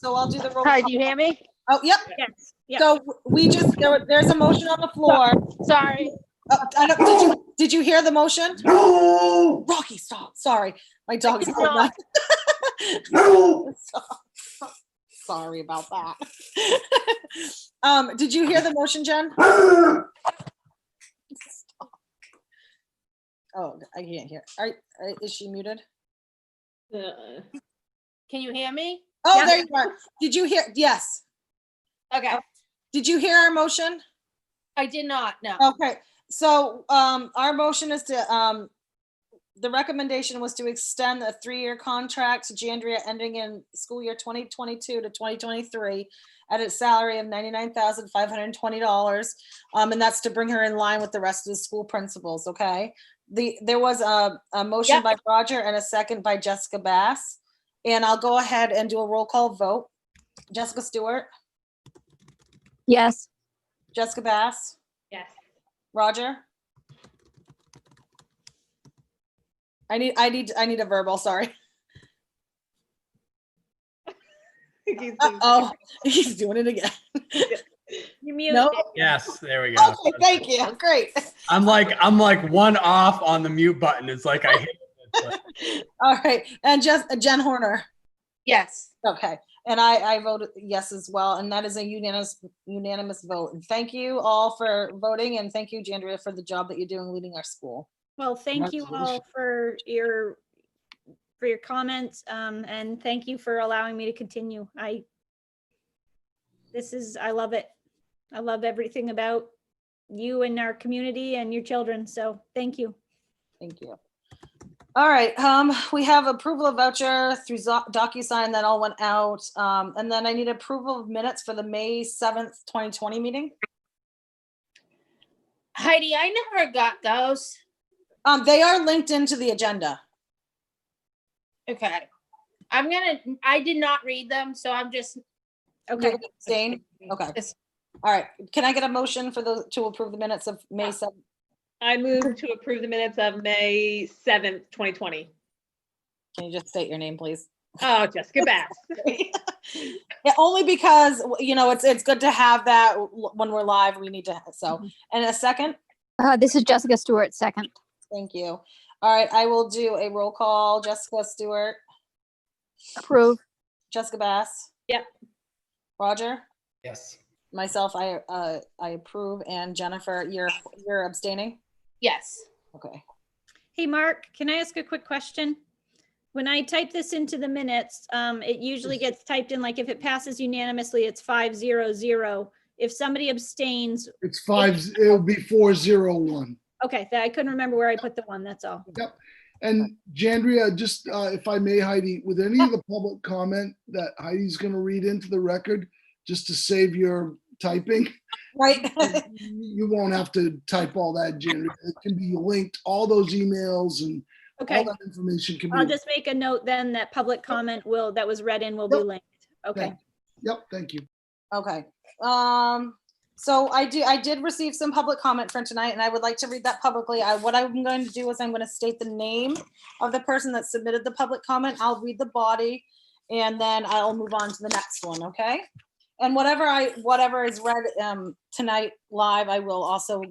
So I'll do the roll Hi, call. do you hear me? Oh, yep. Yes. Yeah. So there's a motion on the floor. Sorry. Did you hear the motion? No. Rocky, stop. Sorry. My dog's going nuts. Sorry about that. Did you hear the motion, Jen? Oh, I can't hear. Is she muted? Can you hear me? Oh, Yeah. there you are. Did you hear? Yes. Okay. Did you hear our motion? I did not, no. Okay. So our motion is to, the recommendation was to extend a 3-year contract to Jandria ending in school year 2022 to 2023 at a salary of $99,520. And that's to bring her in line with the rest of the school principals, okay? There was a motion by Roger and a second by Jessica Bass. And I'll go ahead and do a roll call vote. Jessica Stewart, Yes. Jessica Bass, Yes. Roger. I need a verbal, sorry. Oh, he's doing it again. You muted. No? Yes, there we go. Okay, thank you. Great. I'm like one off on the mute button. It's like I hit it. All right. And just Jen Horner. Yes. Okay. And I voted yes as well. And that is a unanimous vote. And thank you all for voting. And thank you, Jandria, for the job that you're doing leading our school. Well, thank you all for your comments, and thank you for allowing me to continue. I love it. I love everything about you and our community and your children. So thank you. Thank you. All right. We have approval of voucher through DocuSign that all went out. And then I need approval of minutes for the May 7th, 2020 meeting. Heidi, I never got those. They are linked into the agenda. Okay. I did not read them, so I'm just. Okay. Abstain? Okay. All right. Can I get a motion to approve the minutes of May 7th? I move to approve the minutes of May 7th, 2020. Can you just state your name, please? Oh, Jessica Bass. Yeah, only because, it's good to have that when we're live. We need to, and a second? This is Jessica Stewart, second. Thank you. All right, I will do a roll call. Jessica Stewart. Approve. Jessica Bass. Yep. Roger. Yes. Myself, I approve. And Jennifer, you're abstaining? Yes. Okay. Hey, Mark, can I ask a quick question? When I type this into the minutes, it usually gets typed in, like if it passes unanimously, it's 5-0-0. If somebody abstains, It's 5, it'll be 4-0-1. okay, I couldn't remember where I put the one, that's all. Yep. And Jandria, just if I may, Heidi, with any of the public comment that Heidi's going to read into the record, just to save your typing, Right. you won't have to type all that, Jandria. It can be linked, all those emails and Okay, all that information can be. I'll just make a note then that public comment that was read in will be linked. Okay. Yep, thank you. Okay. So I did receive some public comment for tonight, and I would like to read that publicly. What I'm going to do is I'm going to state the name of the person that submitted the public comment. I'll read the body, and then I'll move on to the next one. Okay. And whatever is read tonight live, I will also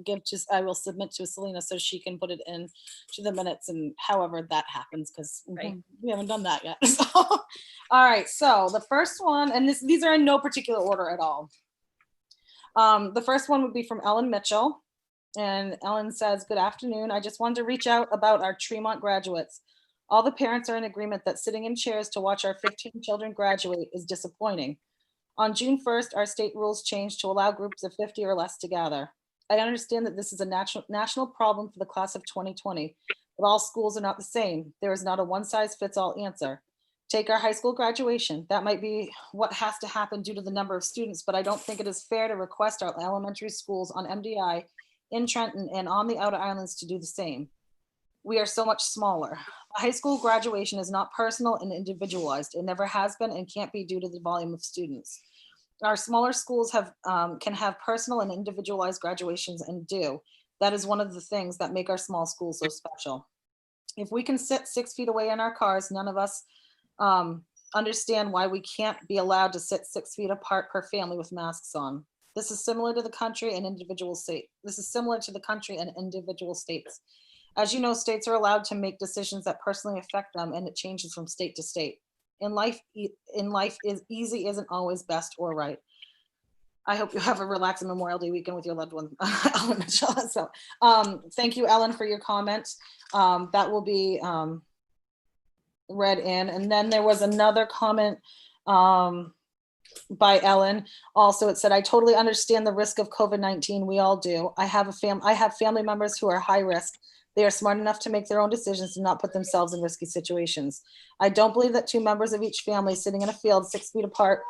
I will submit to Selena so she can put it in to the minutes, and however that happens, because we haven't done that yet. So, all right. So the first one, and these are in no particular order at all. The first one would be from Ellen Mitchell. And Ellen says, "Good afternoon. I just wanted to reach out about our Tremont graduates. All the parents are in agreement that sitting in chairs to watch our 15 children graduate is disappointing. On June 1st, our state rules changed to allow groups of 50 or less to gather. I understand that this is a national problem for the class of 2020, but all schools are not the same. There is not a one-size-fits-all answer. Take our high school graduation. That might be what has to happen due to the number of students, but I don't think it is fair to request our elementary schools on MDI, in Trenton, and on the outer islands to do the same. We are so much smaller. A high school graduation is not personal and individualized. It never has been and can't be due to the volume of students. Our smaller schools can have personal and individualized graduations and do. That is one of the things that make our small schools so special. If we can sit 6 feet away in our cars, none of us understand why we can't be allowed to sit 6 feet apart per family with masks on. This is similar to the country and individual state. This is similar to the country and individual states. As you know, states are allowed to make decisions that personally affect them, and it changes from state to state. In life, is easy isn't always best or right. I hope you have a relaxing Memorial Day weekend with your loved one, Ellen Mitchell. So, thank you, Ellen, for your comment. That will be read in. And then there was another comment by Ellen. Also, it said, I totally understand the risk of COVID-19. We all do. I have family members who are high risk. They are smart enough to make their own decisions and not put themselves in risky situations. I don't believe that 2 members of each family sitting in a field 6 feet apart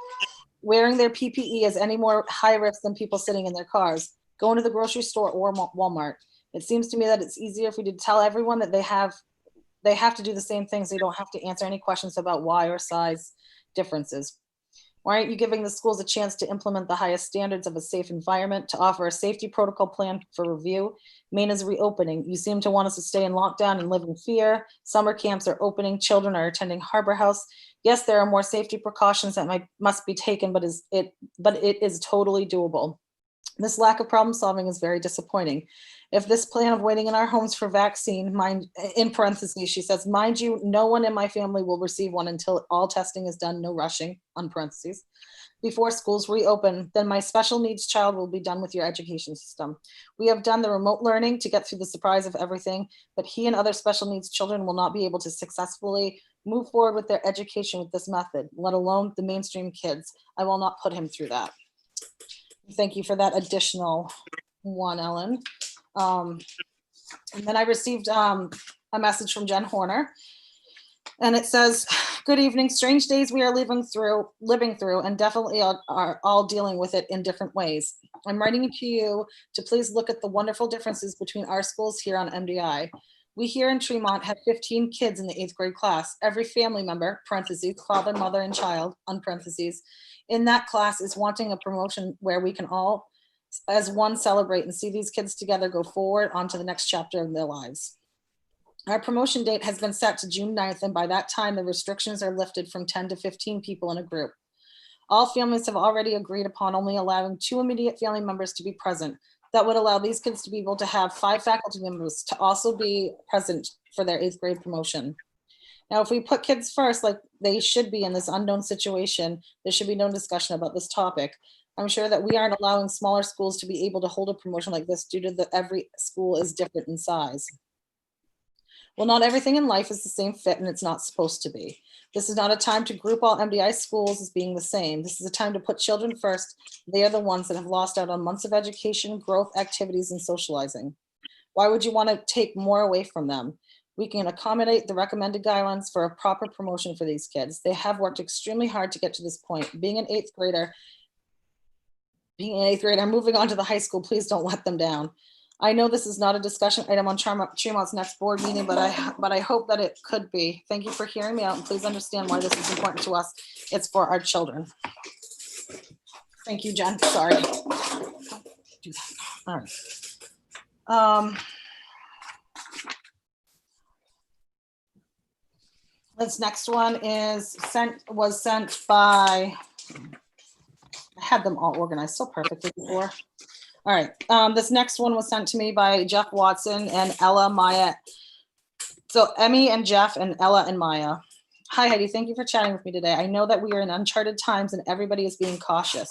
wearing their PPE is any more high risk than people sitting in their cars, going to the grocery store or Walmart. It seems to me that it's easier if we did tell everyone that they have to do the same things. They don't have to answer any questions about why or size differences. Why aren't you giving the schools a chance to implement the highest standards of a safe environment, to offer a safety protocol plan for review? Maine is reopening. You seem to want us to stay in lockdown and live in fear. Summer camps are opening. Children are attending Harbor House. Yes, there are more safety precautions that must be taken, but it is totally doable. This lack of problem solving is very disappointing. If this plan of waiting in our homes for vaccine, in parentheses, she says, mind you, no one in my family will receive one until all testing is done, no rushing, on parentheses, before schools reopen, then my special needs child will be done with your education system. We have done the remote learning to get through the surprise of everything, but he and other special needs children will not be able to successfully move forward with their education with this method, let alone the mainstream kids. I will not put him through that. Thank you for that additional one, Ellen. And then I received a message from Jen Horner, and it says, good evening, strange days we are living through, and definitely are all dealing with it in different ways. I'm writing to you to please look at the wonderful differences between our schools here on MDI. We here in Tremont have 15 kids in the 8th grade class. Every family member, parentheses, father, mother, and child, on parentheses, in that class is wanting a promotion where we can all, as one, celebrate and see these kids together go forward onto the next chapter of their lives. Our promotion date has been set to June 9th, and by that time, the restrictions are lifted from 10 to 15 people in a group. All families have already agreed upon only allowing 2 immediate family members to be present. That would allow these kids to be able to have 5 faculty members to also be present for their 8th grade promotion. Now, if we put kids first, like they should be in this unknown situation, there should be no discussion about this topic. I'm sure that we aren't allowing smaller schools to be able to hold a promotion like this due to that every school is different in size. Well, not everything in life is the same fit, and it's not supposed to be. This is not a time to group all MDI schools as being the same. This is a time to put children first. They are the ones that have lost out on months of education, growth, activities, and socializing. Why would you want to take more away from them? We can accommodate the recommended guidelines for a proper promotion for these kids. They have worked extremely hard to get to this point. Being an eighth grader, moving on to the high school, please don't let them down. I know this is not a discussion item on Tremont's next board meeting, but I hope that it could be. Thank you for hearing me out, and please understand why this is important to us. It's for our children. Thank you, Jen. Sorry. Do that. All right. This next one was sent by, I had them all organized so perfectly before. All right, this next one was sent to me by Jeff Watson and Ella Maya. So Emmy and Jeff and Ella and Maya. Hi Heidi, thank you for chatting with me today. I know that we are in uncharted times and everybody is being cautious.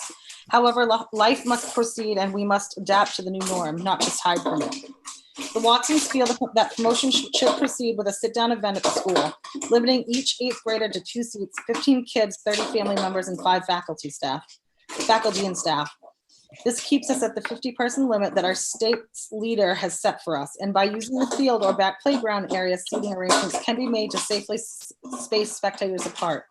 However, life must proceed and we must adapt to the new norm, not just hide from it. The Watsons feel that promotion should proceed with a sit-down event at the school, limiting each eighth grader to 2 seats, 15 kids, 30 family members, and 5 faculty and staff. This keeps us at the 50-person limit that our state's leader has set for us. And by using the field or back playground area, seating arrangements can be made to safely space spectators apart.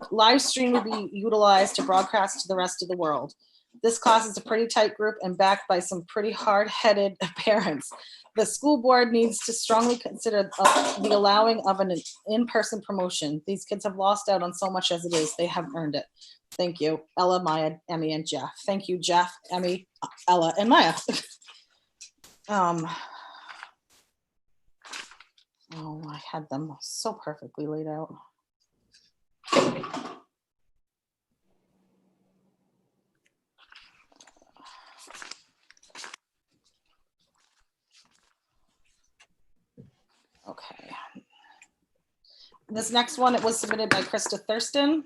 Live stream would be utilized to broadcast to the rest of the world. This class is a pretty tight group and backed by some pretty hard-headed parents. The school board needs to strongly consider the allowing of an in-person promotion. These kids have lost out on so much as it is. They have earned it. Thank you, Ella, Maya, Emmy, and Jeff. Thank you, Jeff, Emmy, Ella, and Maya. Oh, I had them so perfectly laid out. Okay. This next one, it was submitted by Krista Thurston.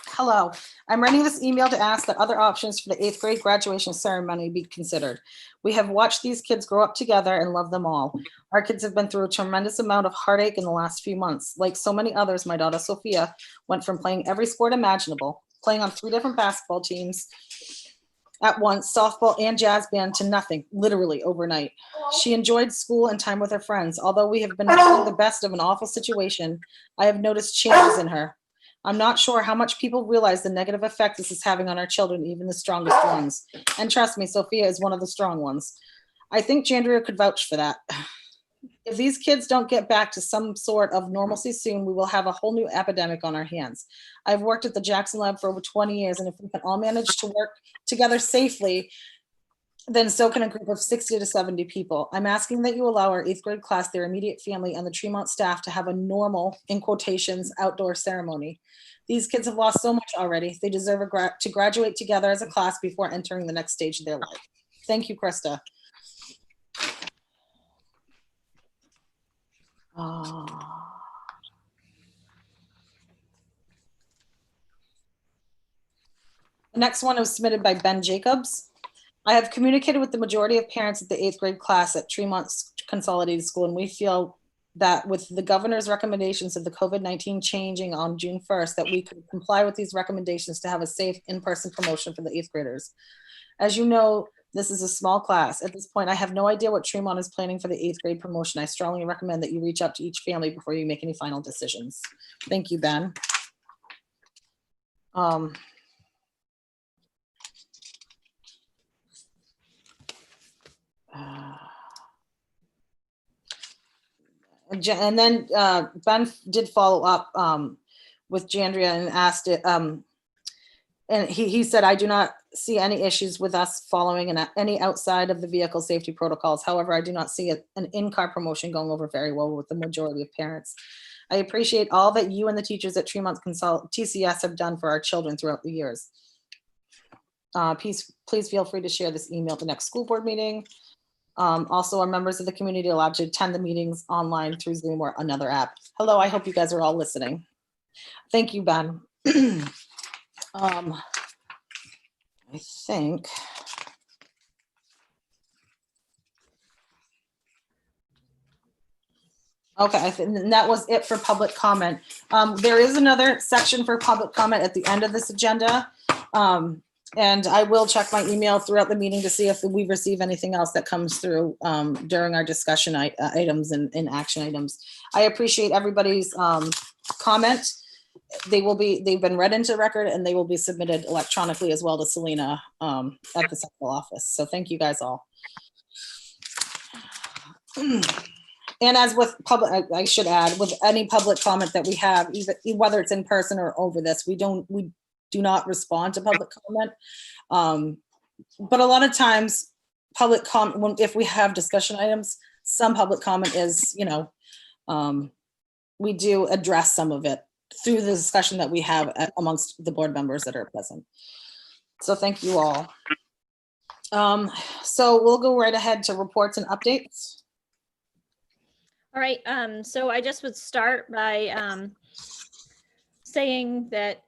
Hello, I'm writing this email to ask that other options for the 8th grade graduation ceremony be considered. We have watched these kids grow up together and love them all. Our kids have been through a tremendous amount of heartache in the last few months. Like so many others, my daughter Sophia went from playing every sport imaginable, playing on 3 different basketball teams at once, softball and jazz band, to nothing, literally overnight. She enjoyed school and time with her friends. Although we have been making the best of an awful situation, I have noticed changes in her. I'm not sure how much people realize the negative effect this is having on our children, even the strongest ones. And trust me, Sophia is one of the strong ones. I think Jandria could vouch for that. If these kids don't get back to some sort of normalcy soon, we will have a whole new epidemic on our hands. I've worked at the Jackson Lab for over 20 years, and if we can all manage to work together safely, then so can a group of 60 to 70 people. I'm asking that you allow our 8th grade class, their immediate family, and the Tremont staff to have a normal, in quotations, outdoor ceremony. These kids have lost so much already. They deserve to graduate together as a class before entering the next stage of their life. Thank you, Krista. The next one was submitted by Ben Jacobs. I have communicated with the majority of parents at the 8th grade class at Tremont Consolidated School, and we feel that with the governor's recommendations of the COVID-19 changing on June 1st, that we could comply with these recommendations to have a safe in-person promotion for the 8th graders. As you know, this is a small class. At this point, I have no idea what Tremont is planning for the 8th grade promotion. I strongly recommend that you reach out to each family before you make any final decisions. Thank you, Ben. And then Ben did follow up with Jandria and asked it, and he said, I do not see any issues with us following any outside of the vehicle safety protocols. However, I do not see an in-car promotion going over very well with the majority of parents. I appreciate all that you and the teachers at Tremont TCS have done for our children throughout the years. Please feel free to share this email at the next school board meeting. Also, are members of the community allowed to attend the meetings online through Zoom or another app? Hello, I hope you guys are all listening. Thank you, Ben. I think. Okay, I think that was it for public comment. There is another section for public comment at the end of this agenda. And I will check my email throughout the meeting to see if we receive anything else that comes through during our discussion items and action items. I appreciate everybody's comment. They've been read into the record, and they will be submitted electronically as well to Selena at the central office. So thank you guys all. And as with public, I should add, with any public comment that we have, even whether it's in person or over this, we do not respond to public comment. But a lot of times public comment, if we have discussion items, some public comment is, we do address some of it through the discussion that we have amongst the board members that are present. So thank you all. So we'll go right ahead to reports and updates. All right, so I just would start by saying that,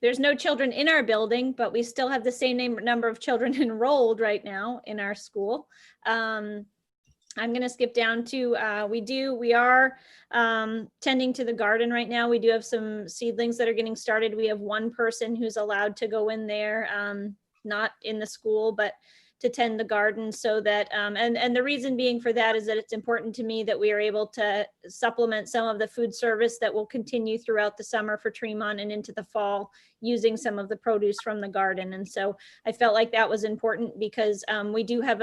there's no children in our building, but we still have the same number of children enrolled right now in our school. I'm going to skip down to, we are tending to the garden right now. We do have some seedlings that are getting started. We have one person who's allowed to go in there, not in the school, but to tend the garden, so that, and the reason being for that is that it's important to me that we are able to supplement some of the food service that will continue throughout the summer for Tremont and into the fall, using some of the produce from the garden. And so I felt like that was important because we do have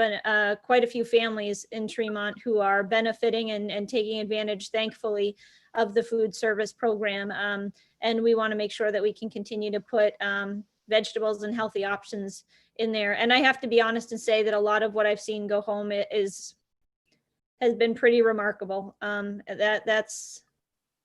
quite a few families in Tremont who are benefiting and taking advantage, thankfully, of the food service program. And we want to make sure that we can continue to put vegetables and healthy options in there. And I have to be honest and say that a lot of what I've seen go home has been pretty remarkable. That's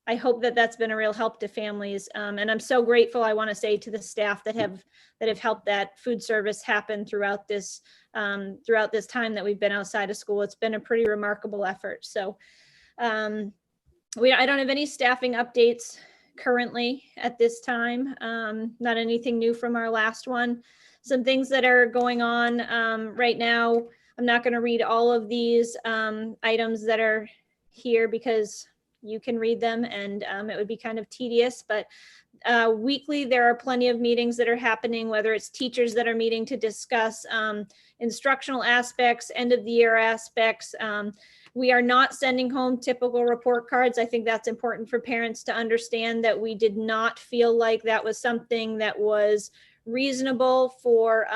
I hope that that's been a real help to families. And I'm so grateful, I want to say, to the staff that have helped that food service happen throughout this time that we've been outside of school. It's been a pretty remarkable effort. So I don't have any staffing updates currently at this time. Not anything new from our last one. Some things that are going on right now. I'm not going to read all of these items that are here because you can read them, and it would be kind of tedious, but weekly there are plenty of meetings that are happening, whether it's teachers that are meeting to discuss instructional aspects, end of the year aspects. We are not sending home typical report cards. I think that's important for parents to understand, that we did not feel like that was something that was reasonable for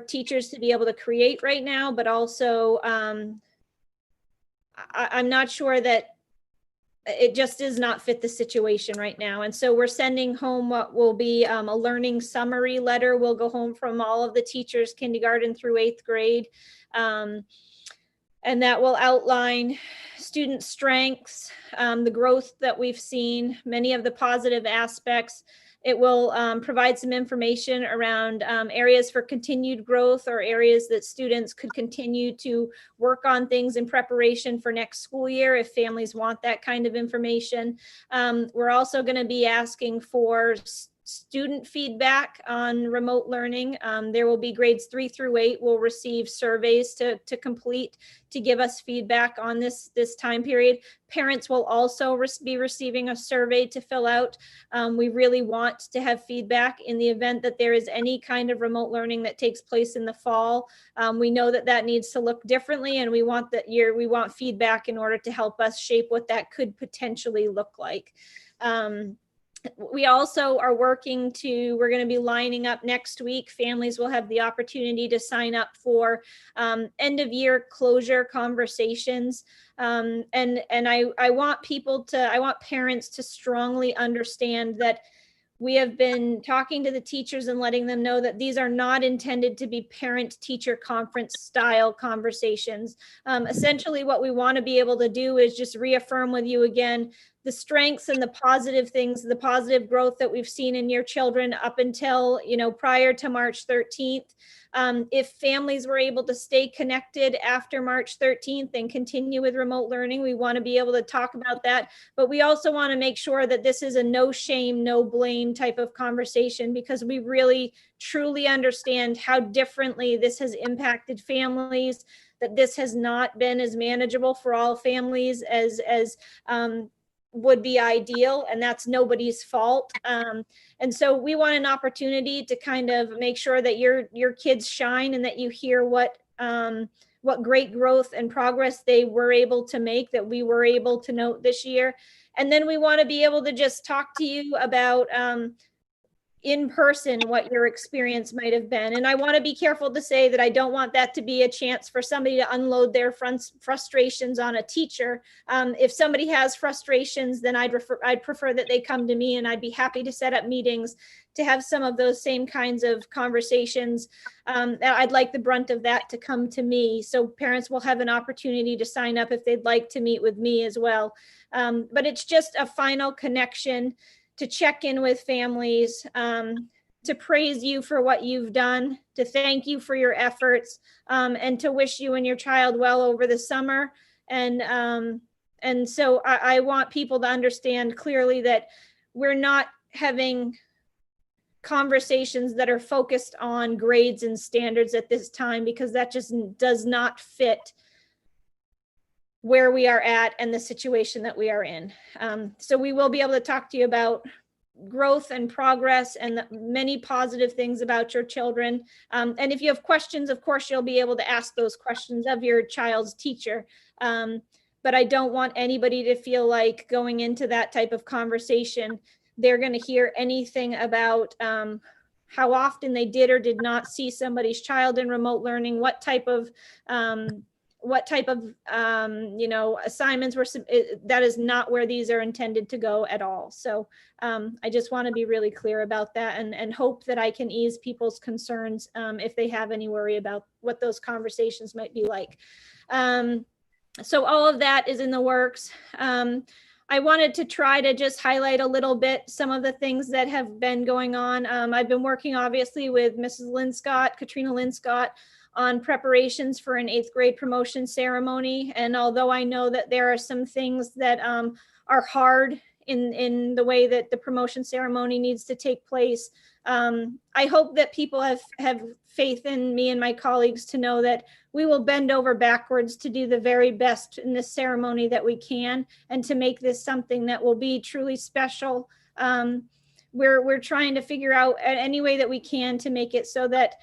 teachers to be able to create right now, but also I'm not sure that it just does not fit the situation right now. And so we're sending home what will be a learning summary letter. Will go home from all of the teachers, kindergarten through 8th grade. And that will outline student strengths, the growth that we've seen, many of the positive aspects. It will provide some information around areas for continued growth, or areas that students could continue to work on things in preparation for next school year if families want that kind of information. We're also going to be asking for student feedback on remote learning. There will be grades 3 through 8 will receive surveys to complete to give us feedback on this time period. Parents will also be receiving a survey to fill out. We really want to have feedback in the event that there is any kind of remote learning that takes place in the fall. We know that needs to look differently, and we want feedback in order to help us shape what that could potentially look like. We also are we're going to be lining up next week. Families will have the opportunity to sign up for end of year closure conversations. And I want parents to strongly understand that we have been talking to the teachers and letting them know that these are not intended to be parent-teacher conference style conversations. Essentially, what we want to be able to do is just reaffirm with you again the strengths and the positive things, the positive growth that we've seen in your children up until, prior to March 13th. If families were able to stay connected after March 13th and continue with remote learning, we want to be able to talk about that. But we also want to make sure that this is a no shame, no blame type of conversation, because we really truly understand how differently this has impacted families, that this has not been as manageable for all families as would be ideal, and that's nobody's fault. And so we want an opportunity to kind of make sure that your kids shine, and that you hear what great growth and progress they were able to make, that we were able to note this year. And then we want to be able to just talk to you about in person what your experience might have been. And I want to be careful to say that I don't want that to be a chance for somebody to unload their frustrations on a teacher. If somebody has frustrations, then I'd prefer that they come to me, and I'd be happy to set up meetings to have some of those same kinds of conversations. I'd like the brunt of that to come to me. So parents will have an opportunity to sign up if they'd like to meet with me as well. But it's just a final connection to check in with families, to praise you for what you've done, to thank you for your efforts, and to wish you and your child well over the summer. And so I want people to understand clearly that we're not having conversations that are focused on grades and standards at this time, because that just does not fit where we are at and the situation that we are in. So we will be able to talk to you about growth and progress and the many positive things about your children. And if you have questions, of course, you'll be able to ask those questions of your child's teacher. But I don't want anybody to feel like going into that type of conversation, they're going to hear anything about how often they did or did not see somebody's child in remote learning, what type of assignments were. That is not where these are intended to go at all. So I just want to be really clear about that, and hope that I can ease people's concerns if they have any worry about what those conversations might be like. So all of that is in the works. I wanted to try to just highlight a little bit some of the things that have been going on. I've been working obviously with Mrs. Linscott, Katrina Linscott, on preparations for an 8th grade promotion ceremony. And although I know that there are some things that are hard in the way that the promotion ceremony needs to take place, I hope that people have faith in me and my colleagues to know that we will bend over backwards to do the very best in this ceremony that we can, and to make this something that will be truly special. We're trying to figure out any way that we can to make it so that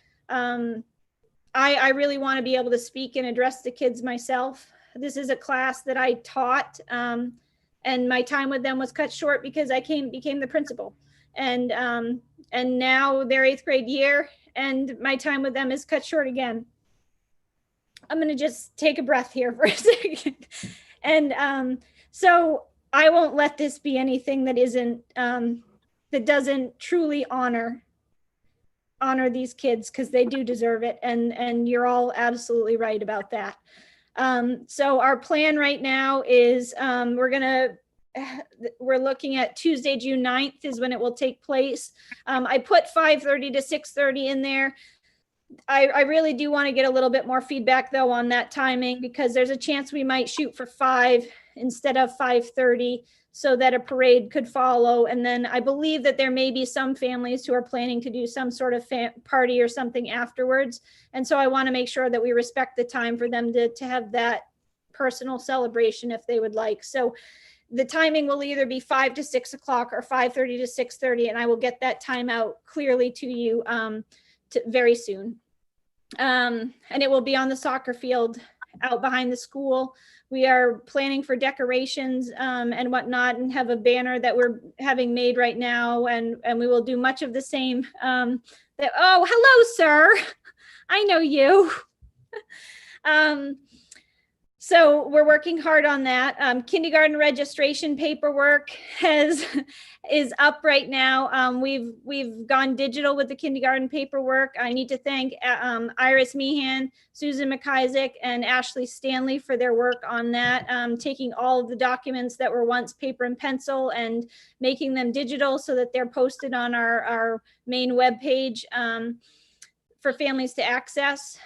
I really want to be able to speak and address the kids myself. This is a class that I taught, and my time with them was cut short because I became the principal. And now they're 8th grade year, and my time with them is cut short again. I'm going to just take a breath here for a second. And so I won't let this be anything that isn't, that doesn't truly honor these kids, because they do deserve it. And you're all absolutely right about that. So our plan right now is we're looking at Tuesday, June 9th is when it will take place. I put 5:30 to 6:30 in there. I really do want to get a little bit more feedback though on that timing, because there's a chance we might shoot for 5 instead of 5:30 so that a parade could follow. And then I believe that there may be some families who are planning to do some sort of party or something afterwards. And so I want to make sure that we respect the time for them to have that personal celebration if they would like. So the timing will either be 5 to 6 o'clock or 5:30 to 6:30, and I will get that time out clearly to you very soon. And it will be on the soccer field out behind the school. We are planning for decorations and whatnot, and have a banner that we're having made right now. And we will do much of the same. Oh, hello, sir. I know you. So we're working hard on that. Kindergarten registration paperwork is up right now. We've gone digital with the kindergarten paperwork. I need to thank Iris Meehan, Susan McIsaac, and Ashley Stanley for their work on that, taking all of the documents that were once paper and pencil and making them digital so that they're posted on our main webpage. For families to access.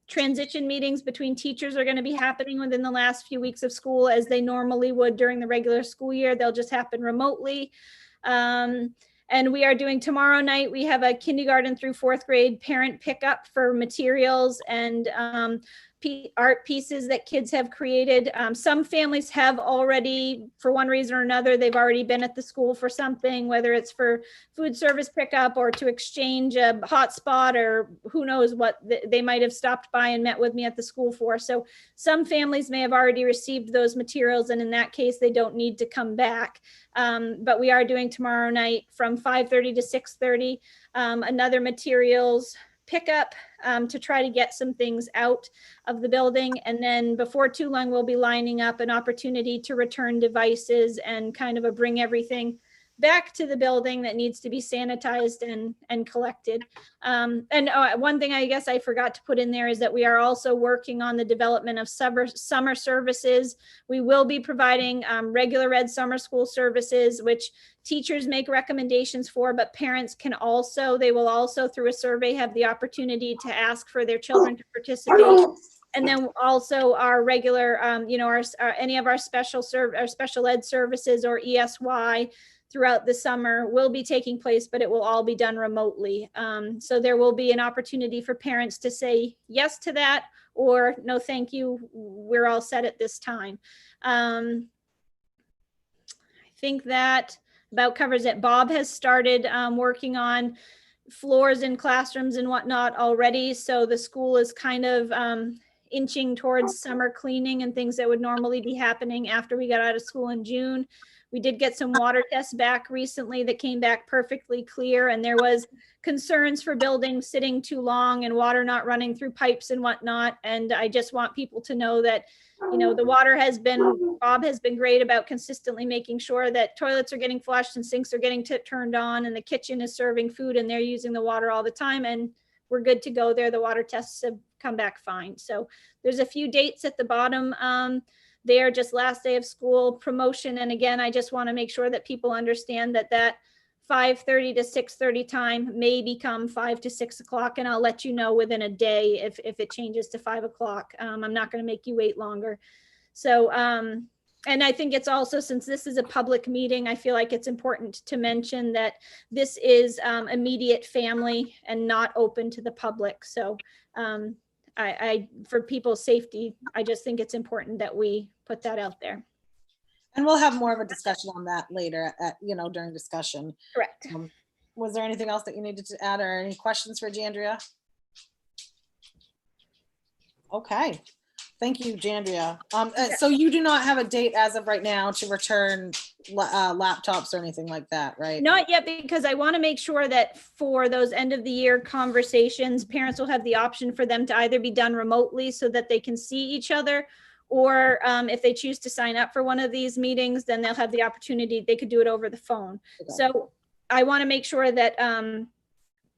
Transition meetings between teachers are going to be happening within the last few weeks of school, as they normally would during the regular school year. They'll just happen remotely. And we are doing tomorrow night, we have a kindergarten through 4th grade parent pickup for materials and art pieces that kids have created. Some families have already, for one reason or another, they've already been at the school for something, whether it's for food service pickup or to exchange a hotspot, or who knows what they might have stopped by and met with me at the school for. So some families may have already received those materials, and in that case, they don't need to come back. But we are doing tomorrow night from 5:30 to 6:30, another materials pickup to try to get some things out of the building. And then before too long, we'll be lining up an opportunity to return devices and kind of bring everything back to the building that needs to be sanitized and collected. And one thing I guess I forgot to put in there is that we are also working on the development of summer services. We will be providing regular ed summer school services, which teachers make recommendations for, but parents can also, they will also through a survey have the opportunity to ask for their children to participate. And then also our regular, any of our special ed services or ESY throughout the summer will be taking place, but it will all be done remotely. So there will be an opportunity for parents to say yes to that, or no, thank you, we're all set at this time. I think that about covers it. Bob has started working on floors in classrooms and whatnot already. So the school is kind of inching towards summer cleaning and things that would normally be happening after we got out of school in June. We did get some water tests back recently that came back perfectly clear, and there was concerns for buildings sitting too long and water not running through pipes and whatnot. And I just want people to know that, the water Bob has been great about consistently making sure that toilets are getting flushed and sinks are getting turned on, and the kitchen is serving food and they're using the water all the time, and we're good to go there. The water tests have come back fine. So there's a few dates at the bottom there just last day of school promotion. And again, I just want to make sure that people understand that that 5:30 to 6:30 time may become 5 to 6 o'clock, and I'll let you know within a day if it changes to 5 o'clock. I'm not going to make you wait longer. So, and I think it's also, since this is a public meeting, I feel like it's important to mention that this is immediate family and not open to the public. So for people's safety, I just think it's important that we put that out there. And we'll have more of a discussion on that later during discussion. Correct. Was there anything else that you needed to add or any questions for Jandria? Okay, thank you, Jandria. So you do not have a date as of right now to return laptops or anything like that, right? Not yet, because I want to make sure that for those end of the year conversations, parents will have the option for them to either be done remotely so that they can see each other, or if they choose to sign up for one of these meetings, then they'll have the opportunity, they could do it over the phone. Okay. So I want to make sure that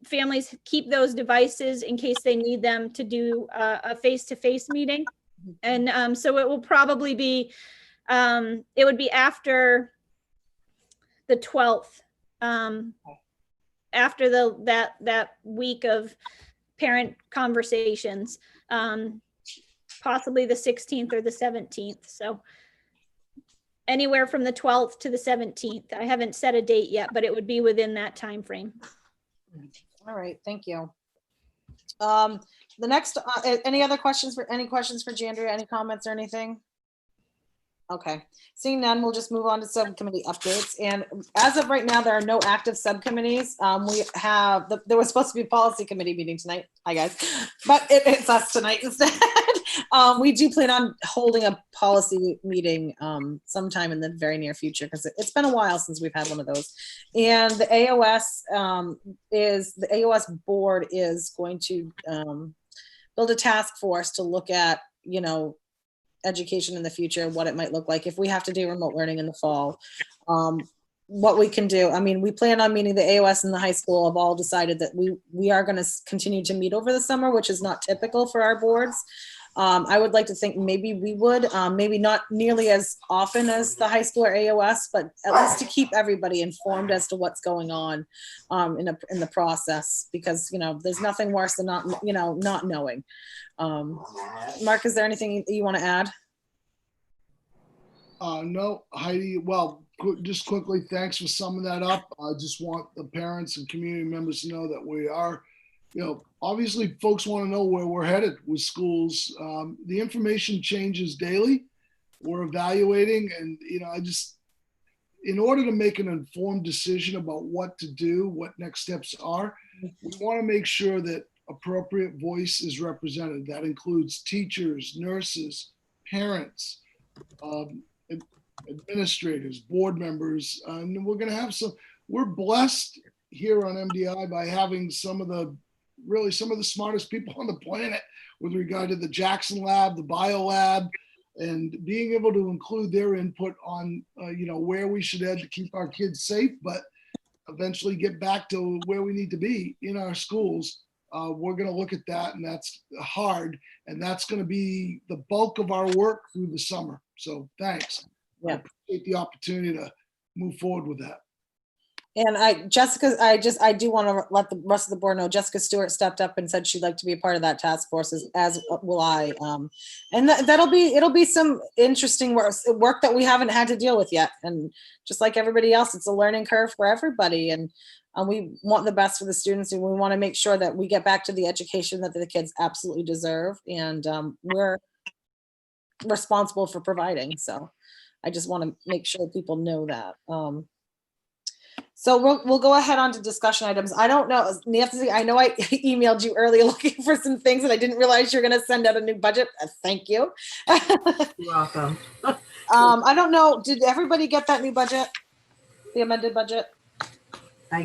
families keep those devices in case they need them to do a face-to-face meeting. And so it will probably be, it would be after the 12th, after that week of parent conversations, possibly the 16th or the 17th. So anywhere from the 12th to the 17th. I haven't set a date yet, but it would be within that time frame. All right, thank you. The next, any questions for Jandria? Any comments or anything? Okay, seeing none, we'll just move on to subcommittee updates. And as of right now, there are no active subcommittees. We have, there was supposed to be a policy committee meeting tonight. Hi guys, but it's us tonight instead. We do plan on holding a policy meeting sometime in the very near future, because it's been a while since we've had one of those. And the AOS board is going to build a task force to look at, education in the future, what it might look like if we have to do remote learning in the fall, what we can do. I mean, we plan on meeting the AOS and the high school have all decided that we are going to continue to meet over the summer, which is not typical for our boards. I would like to think maybe we would, maybe not nearly as often as the high school or AOS, but at least to keep everybody informed as to what's going on in the process, because, there's nothing worse than not knowing. Mark, is there anything you want to add? No, Heidi, well, just quickly, thanks for summing that up. I just want the parents and community members to know that we are, obviously folks want to know where we're headed with schools. The information changes daily. We're evaluating, and, in order to make an informed decision about what to do, what next steps are, we want to make sure that appropriate voice is represented. That includes teachers, nurses, parents, administrators, board members, and we're going to have we're blessed here on MDI by having some of the smartest people on the planet with regard to the Jackson Lab, the Bio Lab, and being able to include their input on, where we should head to keep our kids safe, but eventually get back to where we need to be in our schools. We're going to look at that, and that's hard, and that's going to be the bulk of our work through the summer. So thanks. Yeah. I appreciate the opportunity to move forward with that. And I do want to let the rest of the board know, Jessica Stewart stepped up and said she'd like to be a part of that task force, as will I. And it'll be some interesting work that we haven't had to deal with yet. And just like everybody else, it's a learning curve for everybody. And we want the best for the students, and we want to make sure that we get back to the education that the kids absolutely deserve. And we're responsible for providing. So I just want to make sure people know that. So we'll go ahead on to discussion items. I don't know, Nancy, I know I emailed you earlier looking for some things, and I didn't realize you're going to send out a new budget. Thank you. You're welcome. I don't know, did everybody get that new budget? The amended budget? I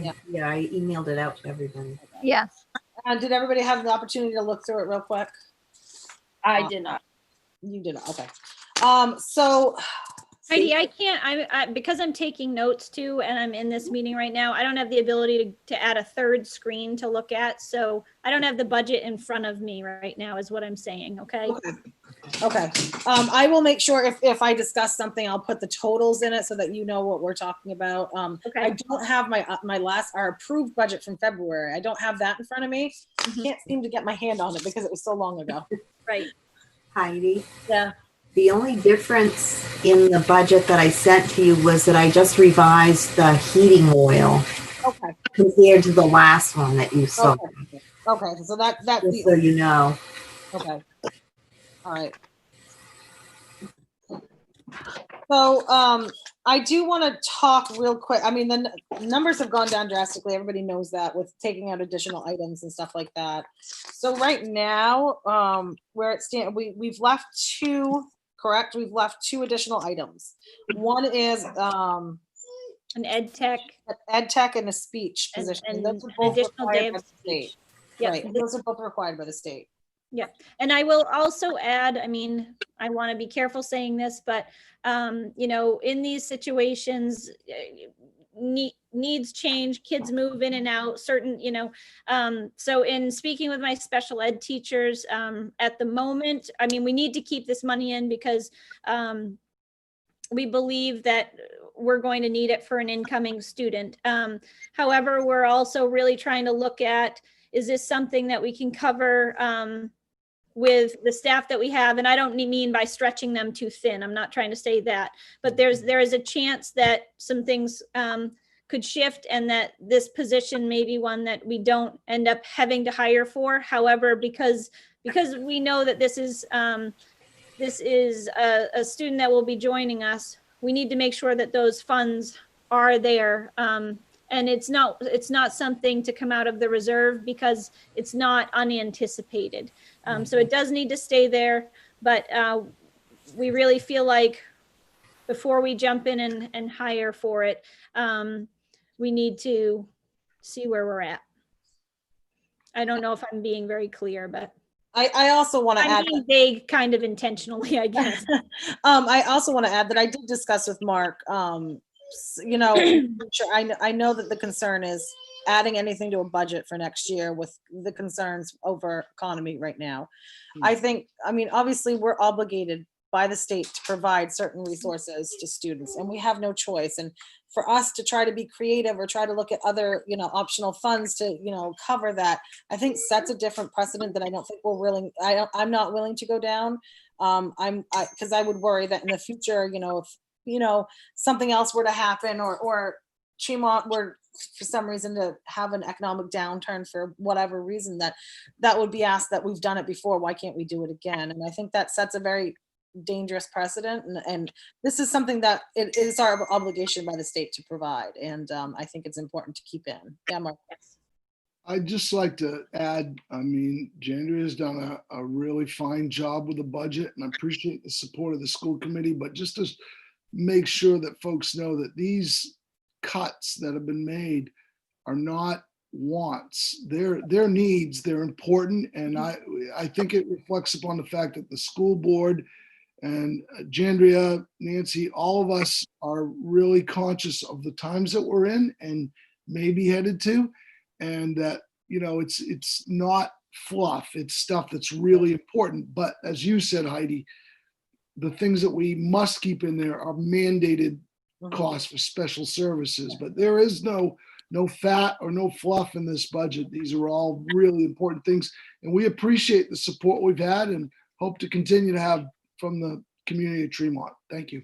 emailed it out to everybody. Yes. Did everybody have the opportunity to look through it real quick? I did not. You did, okay. So Heidi, I can't, because I'm taking notes too, and I'm in this meeting right now, I don't have the ability to add a third screen to look at. So I don't have the budget in front of me right now is what I'm saying, okay? Okay, I will make sure if I discuss something, I'll put the totals in it so that you know what we're talking about. I Okay. don't have our approved budget from February. I don't have that in front of me. Mhm. Can't seem to get my hand on it because it was so long ago. Right. Heidi, Yeah, the only difference in the budget that I sent to you was that I just revised the heating oil okay, compared to the last one that you saw, okay, so that's just so you know. okay. All right. So, I do want to talk real quick. I mean, the numbers have gone down drastically. Everybody knows that with taking out additional items and stuff like that. So right now, where it stands, we've left two, correct? We've left two additional items. One is, An ed tech ed tech and a speech and position. an Those are both additional day required by of the state. speech. Yep. Right, and those are both required by the state. And I will also add, I mean, I want to be careful saying this, but, you know, in these situations, needs change, kids move in and out, certain, you know, so in speaking with my special ed teachers, at the moment, I mean, we need to keep this money in because we believe that we're going to need it for an incoming student. However, we're also really trying to look at, is this something that we can cover with the staff that we have? And I don't mean by stretching them too thin. I'm not trying to say that, but there is a chance that some things could shift and that this position may be one that we don't end up having to hire for. However, because we know that this is a student that will be joining us, we need to make sure that those funds are there. And it's not something to come out of the reserve because it's not unanticipated. So it does need to stay there, but we really feel like before we jump in and hire for it, we need to see where we're at. I don't know if I'm being very clear, but I also want to I'm add. being vague kind of intentionally, I guess. I also want to add that I did discuss with Mark, you know, sure, I know that the concern is adding anything to a budget for next year with the concerns over economy right now. I think, I mean, obviously we're obligated by the state to provide certain resources to students and we have no choice. And for us to try to be creative or try to look at other, you know, optional funds to, you know, cover that, I think sets a different precedent that I don't think we're willing, I'm not willing to go down. Because I would worry that in the future, you know, if, you know, something else were to happen or Tremont were for some reason to have an economic downturn for whatever reason, that would be asked that we've done it before, why can't we do it again? And I think that sets a very dangerous precedent, and this is something that it is our obligation by the state to provide, and I think it's important to keep in. Yeah, Mark. I'd just like to add, I mean, Jandria has done a really fine job with the budget, and I appreciate the support of the school committee, but just to make sure that folks know that these cuts that have been made are not wants. They're needs, they're important, and I think it reflects upon the fact that the school board and Jandria, Nancy, all of us are really conscious of the times that we're in and may be headed to, and that, you know, it's not fluff, it's stuff that's really important. But as you said, Heidi, the things that we must keep in there are mandated costs for special services, but there is no fat or no fluff in this budget. These are all really important things, and we appreciate the support we've had and hope to continue to have from the community of Tremont. Thank you.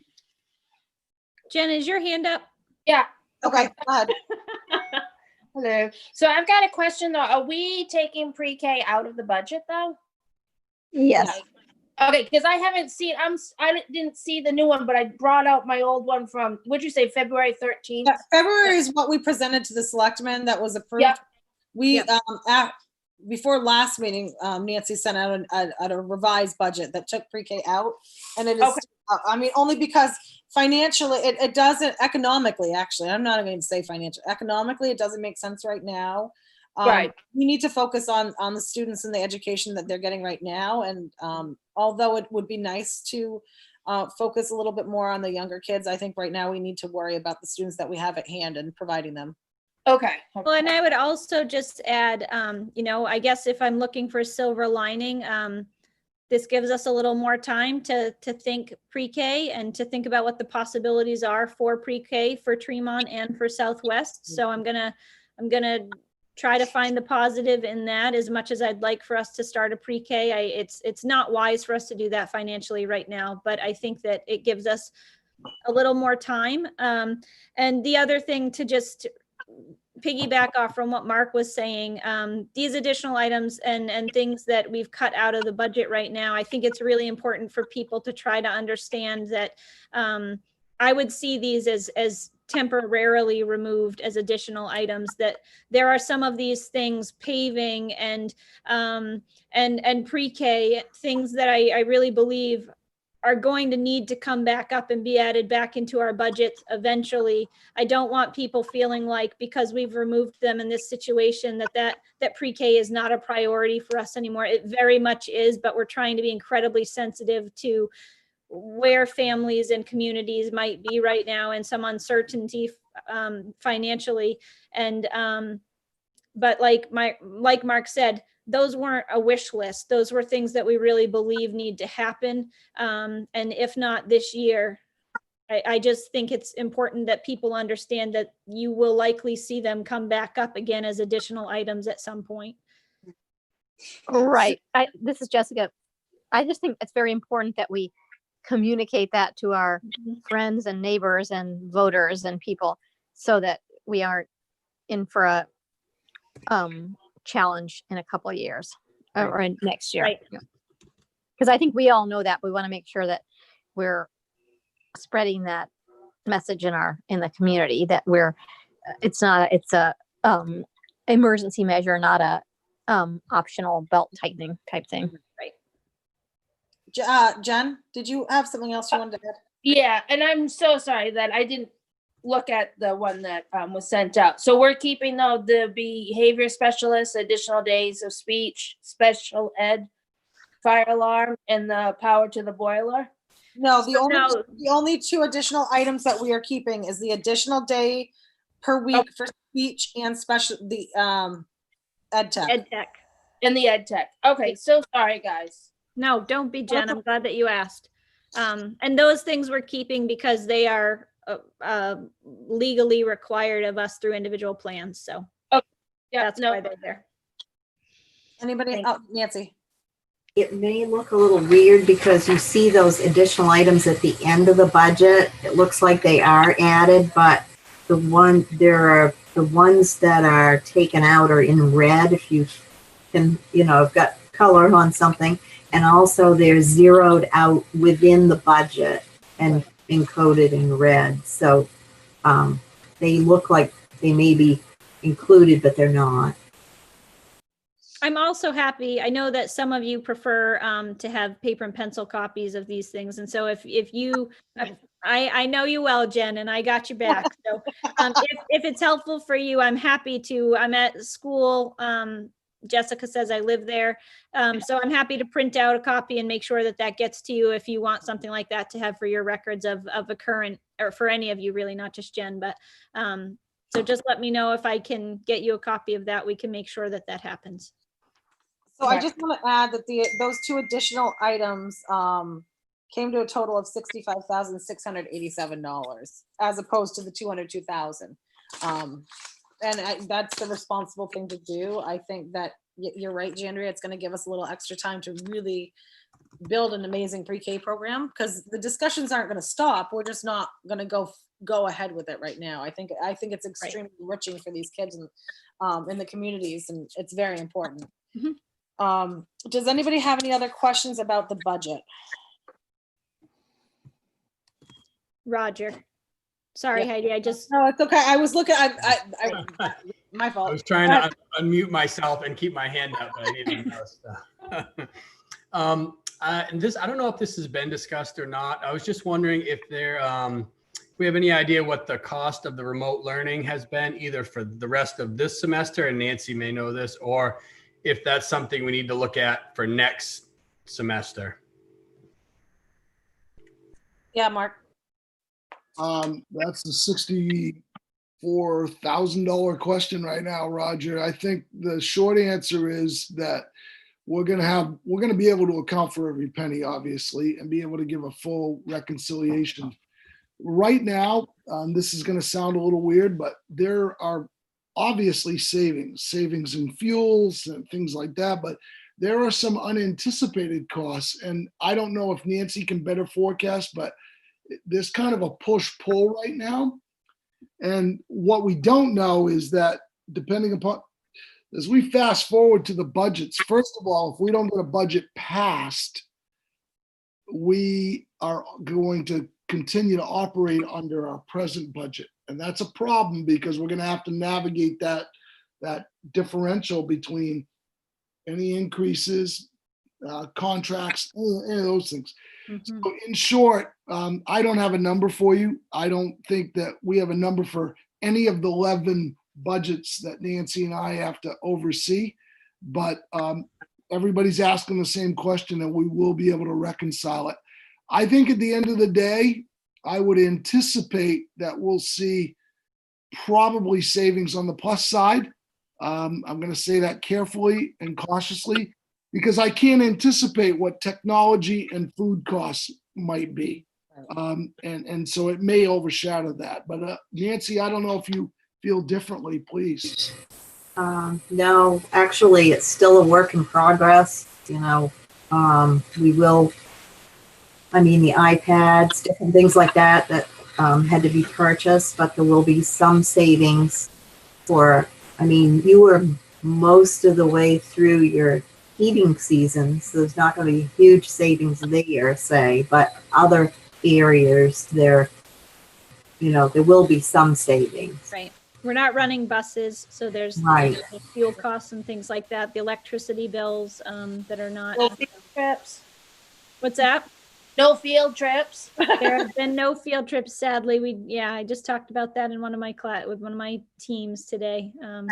Jen, is your hand up? Yeah. Okay, go ahead. Hello. So I've got a question though. Are we taking pre-K out of the budget though? Yes. Okay, because I haven't seen. I didn't see the new one, but I brought out my old one from. What'd you say, February 13th? Yeah, February is what we presented to the selectmen that was approved. Yep. We before last meeting, Nancy sent out a revised budget that took pre-K out, and it is. Okay. I mean, only because financially, it doesn't economically. Actually, I'm not going to say financial. Economically, it doesn't make sense right now. Right. We need to focus on the students and the education that they're getting right now. And although it would be nice to focus a little bit more on the younger kids, I think right now we need to worry about the students that we have at hand and providing them. Okay. Well, and I would also just add, you know, I guess if I'm looking for a silver lining, this gives us a little more time to think pre-K and to think about what the possibilities are for pre-K for Tremont and for Southwest. So I'm gonna try to find the positive in that as much as I'd like for us to start a pre-K. It's not wise for us to do that financially right now, but I think that it gives us a little more time. And the other thing, to just piggyback off from what Mark was saying, these additional items and things that we've cut out of the budget right now, I think it's really important for people to try to understand that I would see these as temporarily removed as additional items, that there are some of these things, paving and pre-K, things that I really believe are going to need to come back up and be added back into our budget eventually. I don't want people feeling like because we've removed them in this situation that pre-K is not a priority for us anymore. It very much is, but we're trying to be incredibly sensitive to where families and communities might be right now and some uncertainty financially. And but like Mark said, those weren't a wish list. Those were things that we really believe need to happen. And if not this year, I just think it's important that people understand that you will likely see them come back up again as additional items at some point. Right. This is Jessica. I just think it's very important that we communicate that to our friends and neighbors and voters and people, so that we aren't in for a challenge in a couple of years or in next year. Right. Because I think we all know that we want to make sure that we're spreading that message in the community, that it's a emergency measure, not a optional belt tightening type thing. Jen, did you have something else you wanted to add? Yeah, and I'm so sorry that I didn't look at the one that was sent out. So we're keeping the behavior specialist, additional days of speech, special ed, fire alarm, and the power to the boiler. No, the only two additional items that we are keeping is the additional day per week for speech and ed tech. Ed tech. And the ed tech. Okay, so sorry, guys. No, don't be, Jen. I'm glad that you asked. And those things we're keeping because they are legally required of us through individual plans. So Yeah, that's why they're there. Anybody? Oh, Nancy. It may look a little weird because you see those additional items at the end of the budget. It looks like they are added, but the ones that are taken out are in red. If you can, I've got color on something, and also they're zeroed out within the budget and encoded in red. So they look like they may be included, but they're not. I'm also happy. I know that some of you prefer to have paper and pencil copies of these things. And so if you, I know you well, Jen, and I got you back. So if it's helpful for you, I'm happy to. I'm at school. Jessica says I live there. So I'm happy to print out a copy and make sure that gets to you if you want something like that to have for your records of a current, or for any of you really, not just Jen, but so just let me know if I can get you a copy of that. We can make sure that happens. So I just want to add that those two additional items came to a total of $65,687 as opposed to the $202,000. And that's the responsible thing to do. I think that you're right, Jandria. It's going to give us a little extra time to really build an amazing pre-K program, because the discussions aren't going to stop. We're just not going to go ahead with it right now. I think it's extremely enriching for these kids in the communities, and it's very important. Mm-hmm. Does anybody have any other questions about the budget? Roger. Sorry, Heidi. No, it's okay. I was looking. My I fault. was trying to unmute myself and keep my hand up, but I didn't know stuff. And this, I don't know if this has been discussed or not. I was just wondering if we have any idea what the cost of the remote learning has been, either for the rest of this semester, and Nancy may know this, or if that's something we need to look at for next semester. Yeah, Mark. That's the $64,000 question right now, Roger. I think the short answer is that we're gonna be able to account for every penny, obviously, and be able to give a full reconciliation. Right now, this is gonna sound a little weird, but there are obviously savings in fuels and things like that, but there are some unanticipated costs. And I don't know if Nancy can better forecast, but there's kind of a push-pull right now. And what we don't know is that depending upon, as we fast forward to the budgets, first of all, if we don't get a budget passed, we are going to continue to operate under our present budget. And that's a problem because we're going to have to navigate that differential between any increases, contracts, any of those things. Mhm. So in short, I don't have a number for you. I don't think that we have a number for any of the 11 budgets that Nancy and I have to oversee. But everybody's asking the same question and we will be able to reconcile it. I think at the end of the day, I would anticipate that we'll see probably savings on the plus side. I'm going to say that carefully and cautiously because I can't anticipate what technology and food costs might be. And so it may overshadow that. But Nancy, I don't know if you feel differently, please. No, actually, it's still a work in progress. We will, the iPads, different things like that had to be purchased, but there will be some savings you were most of the way through your heating season, so there's not going to be huge savings there, say, but other areas there will be some savings. Right. We're not running buses, so there's Right. fuel costs and things like that, the electricity bills that are No not. field trips. What's that? No field trips. There have been no field trips, sadly. I just talked about that in one of my with one of my teams today. And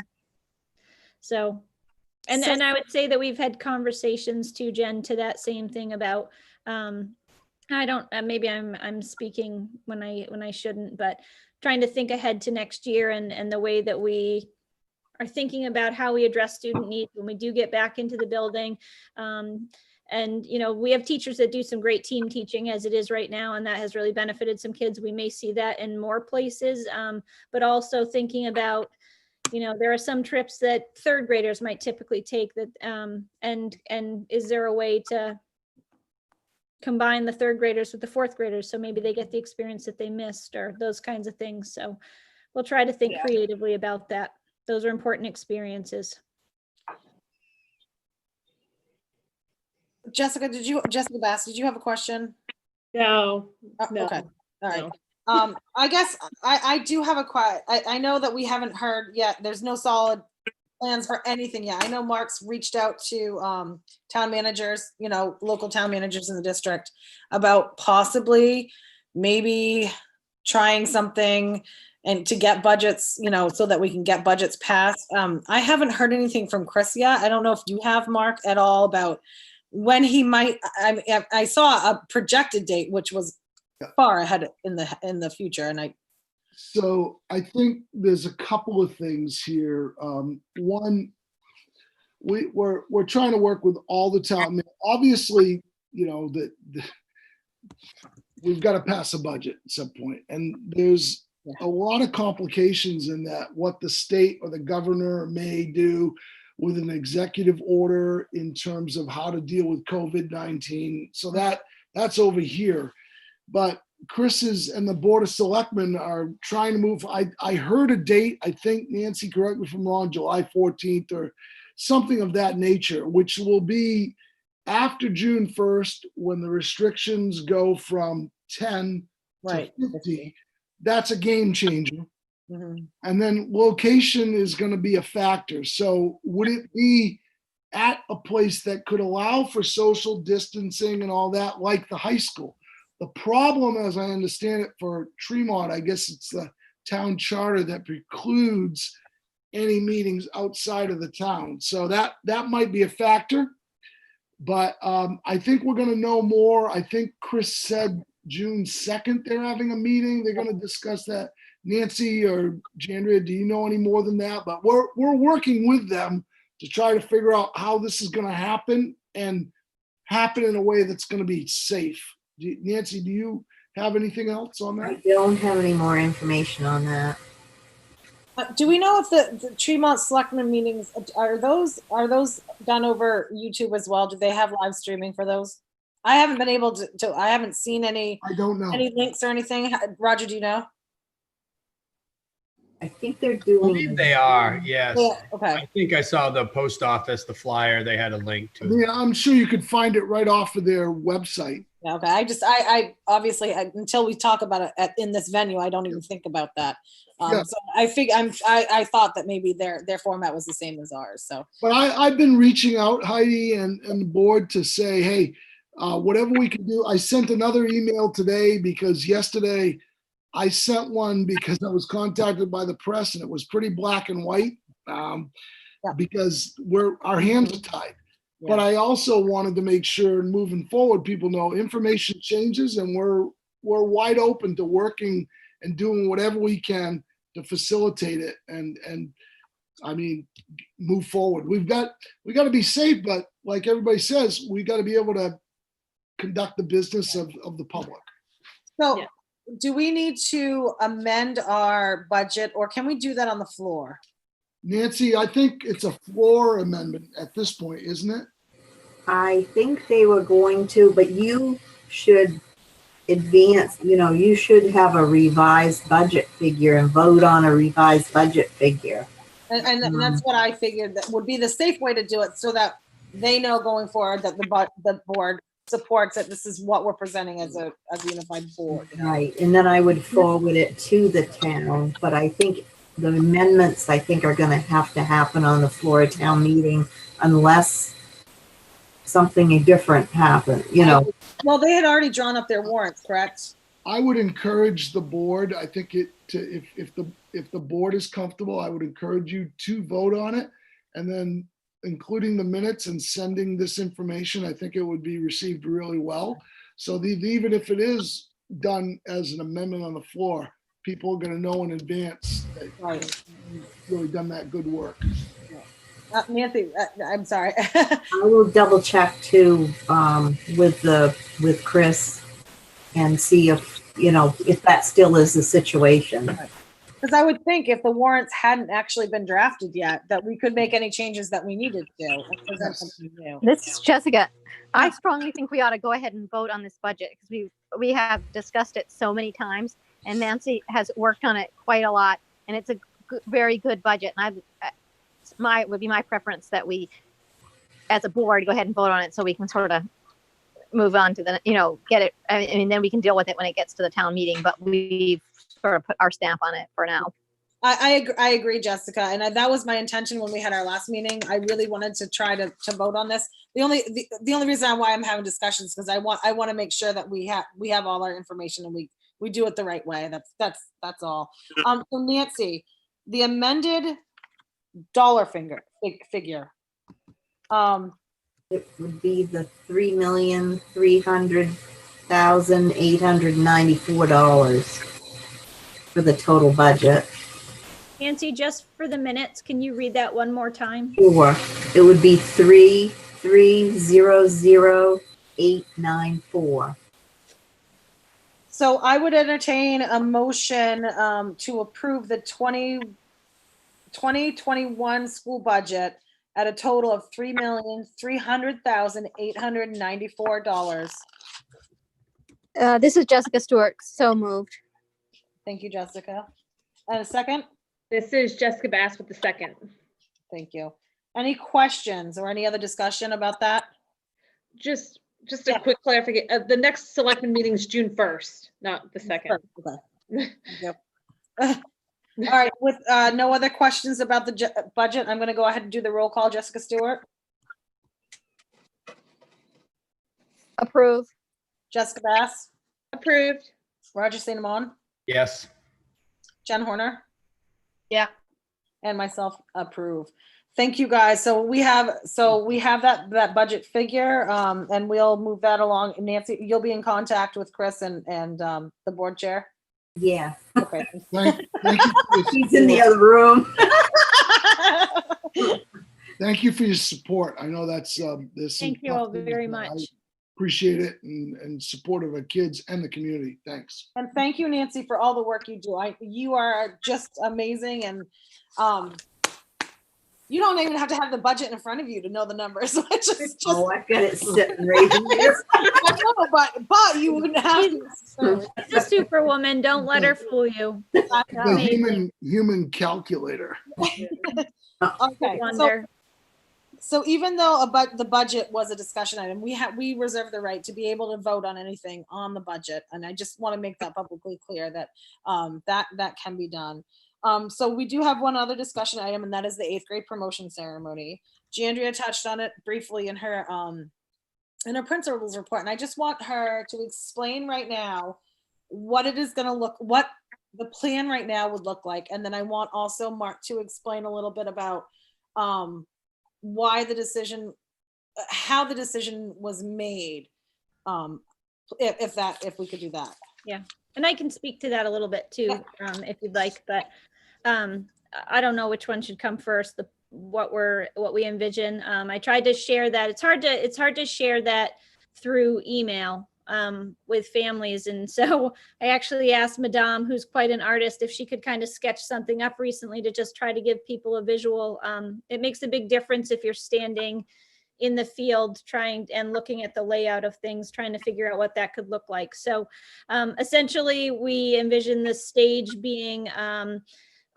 I would say that we've had conversations too, Jen, to that same thing about, I don't, maybe I'm speaking when I shouldn't, but trying to think ahead to next year and the way that we are thinking about how we address student needs when we do get back into the building. And, we have teachers that do some great team teaching as it is right now, and that has really benefited some kids. We may see that in more places, but also thinking about, there are some trips that third graders might typically take that, and is there a way to combine the third graders with the fourth graders so maybe they get the experience that they missed or those kinds of things. So we'll try to think creatively about that. Those are important experiences. Jessica Bass, did you have a question? No, no. Okay, all right. No. I guess I do have I know that we haven't heard yet. There's no solid plans for anything yet. I know Mark's reached out to town managers, local town managers in the district about possibly maybe trying something and to get budgets, so that we can get budgets passed. I haven't heard anything from Chris yet. I don't know if you have, Mark, at all about when he might. I saw a projected date, which was far ahead in the future, and So I think there's a couple of things here. One, we're trying to work with all the town. Obviously, we've got to pass a budget at some point, and there's a lot of complications in that. What the state or the governor may do with an executive order in terms of how to deal with COVID-19. So that's over here. But Chris's and the Board of Selectmen are trying to move. I heard a date, I think, Nancy, correct me if I'm wrong, July 14th or something of that nature, which will be after June 1st when the restrictions go from 10 right. to 50. That's a game changer. Mhm. And then location is going to be a factor. So would it be at a place that could allow for social distancing and all that, like the high school? The problem, as I understand it, for Tremont, I guess it's the town charter that precludes any meetings outside of the town. So that might be a factor. But I think we're going to know more. I think Chris said June 2nd they're having a meeting. They're going to discuss that. Nancy or Jandria, do you know any more than that? But we're working with them to try to figure out how this is going to happen and happen in a way that's going to be safe. Nancy, do you have anything else on I that? don't have any more information on that. Do we know if the Tremont Selectmen meetings, are those done over YouTube as well? Do they have live streaming for those? I haven't been able to I haven't seen any I don't know. links or anything. Roger, do you know? I think they're I doing. believe they are, yes. Yeah, okay. I think I saw the post office, the flyer, they had a link to. Yeah, I'm sure you could find it right off of their website. Yeah, okay. I obviously, until we talk about it in this venue, I don't even think about that. Yeah. So I thought that maybe their format was the same as ours, so. But I've been reaching out, Heidi, and the board to say, hey, whatever we can do. I sent another email today because yesterday I sent one because I was contacted by the press and it was pretty black and white because our hands are tied. But I also wanted to make sure moving forward, people know information changes and we're wide open to working and doing whatever we can to facilitate it and I mean, move forward. We got to be safe, but like everybody says, we got to be able to conduct the business of the public. So Yeah. do we need to amend our budget or can we do that on the floor? Nancy, I think it's a floor amendment at this point, isn't it? I think they were going to, but you should advance, you should have a revised budget figure and vote on a revised budget figure. And that's what I figured that would be the safe way to do it so that they know going forward that the board supports that this is what we're presenting as a unified board. Right, and then I would forward it to the town, but I think the amendments, are gonna have to happen on the floor of town meeting unless something different happens, Well, they had already drawn up their warrants, correct? I would encourage the board. I think if the board is comfortable, I would encourage you to vote on it, and then including the minutes and sending this information. I think it would be received really well. So even if it is done as an amendment on the floor, people are going to know in advance that you've really done that good work. Nancy, I'm sorry. I will double check too, with Chris and see if that still is the situation. Because I would think if the warrants hadn't actually been drafted yet, that we could make any changes that we needed to and present something new. This is Jessica. I strongly think we ought to go ahead and vote on this budget because we have discussed it so many times, and Nancy has worked on it quite a lot, and it's a very good budget. And it would be my preference that we, as a board, go ahead and vote on it so we can sort of move on to get it. I mean, then we can deal with it when it gets to the town meeting. But we've sort of put our stamp on it for now. I agree, Jessica, and that was my intention when we had our last meeting. I really wanted to try to vote on this. The only reason why I'm having discussions because I want to make sure that we have all our information and we do it the right way. That's all. So Nancy, the amended dollar figure. It would be the $3,300,894 for the total budget. Nancy, just for the minutes, can you read that one more time? Sure. It would be 3,300,894. So I would entertain a motion to approve the 2021 school budget at a total of $3,300,894. This is Jessica Stewart. So moved. Thank you, Jessica. And a second? This is Jessica Bass with the second. Thank you. Any questions or any other discussion about that? Just a quick clarification. The next selectman meeting is June 1st, not the 2nd. Okay. Thank you. All right, with no other questions about the budget, I'm going to go ahead and do the roll call. Jessica Stewart, Approve. Jessica Bass, Approved. Roger St. Amon, Yes. Jen Horner. Yeah. And myself approve. Thank you, guys. So we have that budget figure, and we'll move that along. Nancy, you'll be in contact with Chris and the board chair. Yeah. Okay. Thank you. He's in the other room. thank you for your support. I know that's, there's some Thank you tough all things, very but I much. appreciate it and support of our kids and the community. Thanks. And thank you, Nancy, for all the work you do. You are just amazing, and you don't even have to have the budget in front of you to know the numbers, which is just, Oh, I've got it sitting right here. I know, but you wouldn't have to necessarily. She's a superwoman. Don't let her fool you. The Amazing. human calculator. Okay, Wonder. so even though the budget was a discussion item, we reserve the right to be able to vote on anything on the budget, and I just want to make that publicly clear that that can be done. So we do have one other discussion item, and that is the 8th grade promotion ceremony. Giandria touched on it briefly in her principal's report, and I just want her to explain right now what it is going to what the plan right now would look like, and then I want also Mark to explain a little bit about why the decision, how the decision was made, if we could do that. And I can speak to that a little bit too, if you'd like, but I don't know which one should come first, what we envision. I tried to share that. It's hard to share that through email with families. And so I actually asked Madame, who's quite an artist, if she could kind of sketch something up recently to just try to give people a visual. It makes a big difference if you're standing in the field trying and looking at the layout of things, trying to figure out what that could look like. So essentially we envision the stage being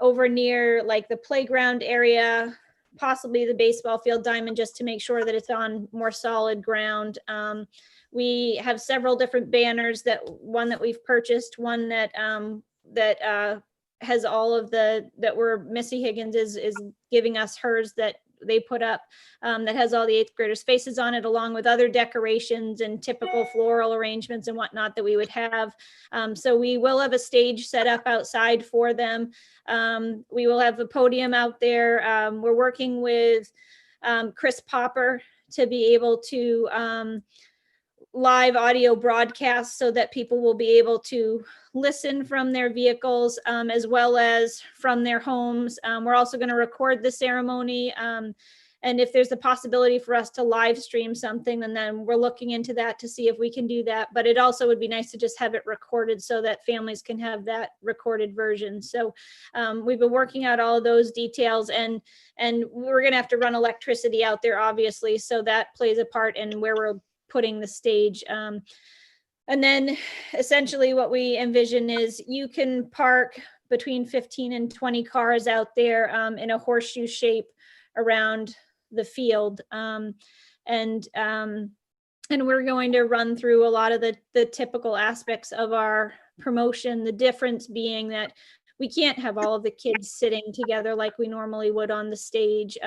over near like the playground area, possibly the baseball field diamond, just to make sure that it's on more solid ground. We have several different banners, one that we've purchased, one that has all of that Missy Higgins is giving us hers that they put up, that has all the 8th graders' faces on it, along with other decorations and typical floral arrangements and whatnot that we would have. So we will have a stage set up outside for them. We will have a podium out there. We're working with Chris Popper to be able to live audio broadcast so that people will be able to listen from their vehicles as well as from their homes. We're also going to record the ceremony. And if there's a possibility for us to live stream something, then we're looking into that to see if we can do that. But it also would be nice to just have it recorded so that families can have that recorded version. So we've been working out all of those details, and we're going to have to run electricity out there, obviously. So that plays a part in where we're putting the stage. And then essentially what we envision is you can park between 15 and 20 cars out there in a horseshoe shape around the field. And we're going to run through a lot of the typical aspects of our promotion, the difference being that we can't have all of the kids sitting together like we normally would on the stage.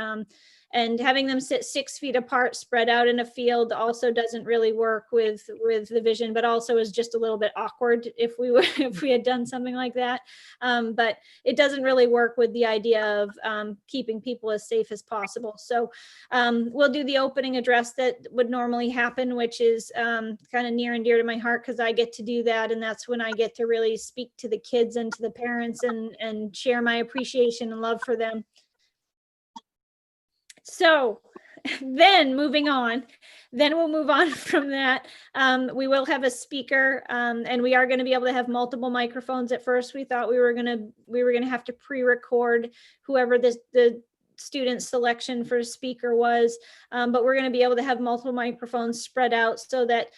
And having them sit 6 feet apart, spread out in a field, also doesn't really work with the vision, but also is just a little bit awkward if we had done something like that. But it doesn't really work with the idea of keeping people as safe as possible. So we'll do the opening address that would normally happen, which is kind of near and dear to my heart because I get to do that, and that's when I get to really speak to the kids and to the parents and share my appreciation and love for them. So then moving on, then we'll move on from that. We will have a speaker, and we are going to be able to have multiple microphones. At first, we thought we were going to have to pre-record whoever the student selection for speaker was, but we're going to be able to have multiple microphones spread out so that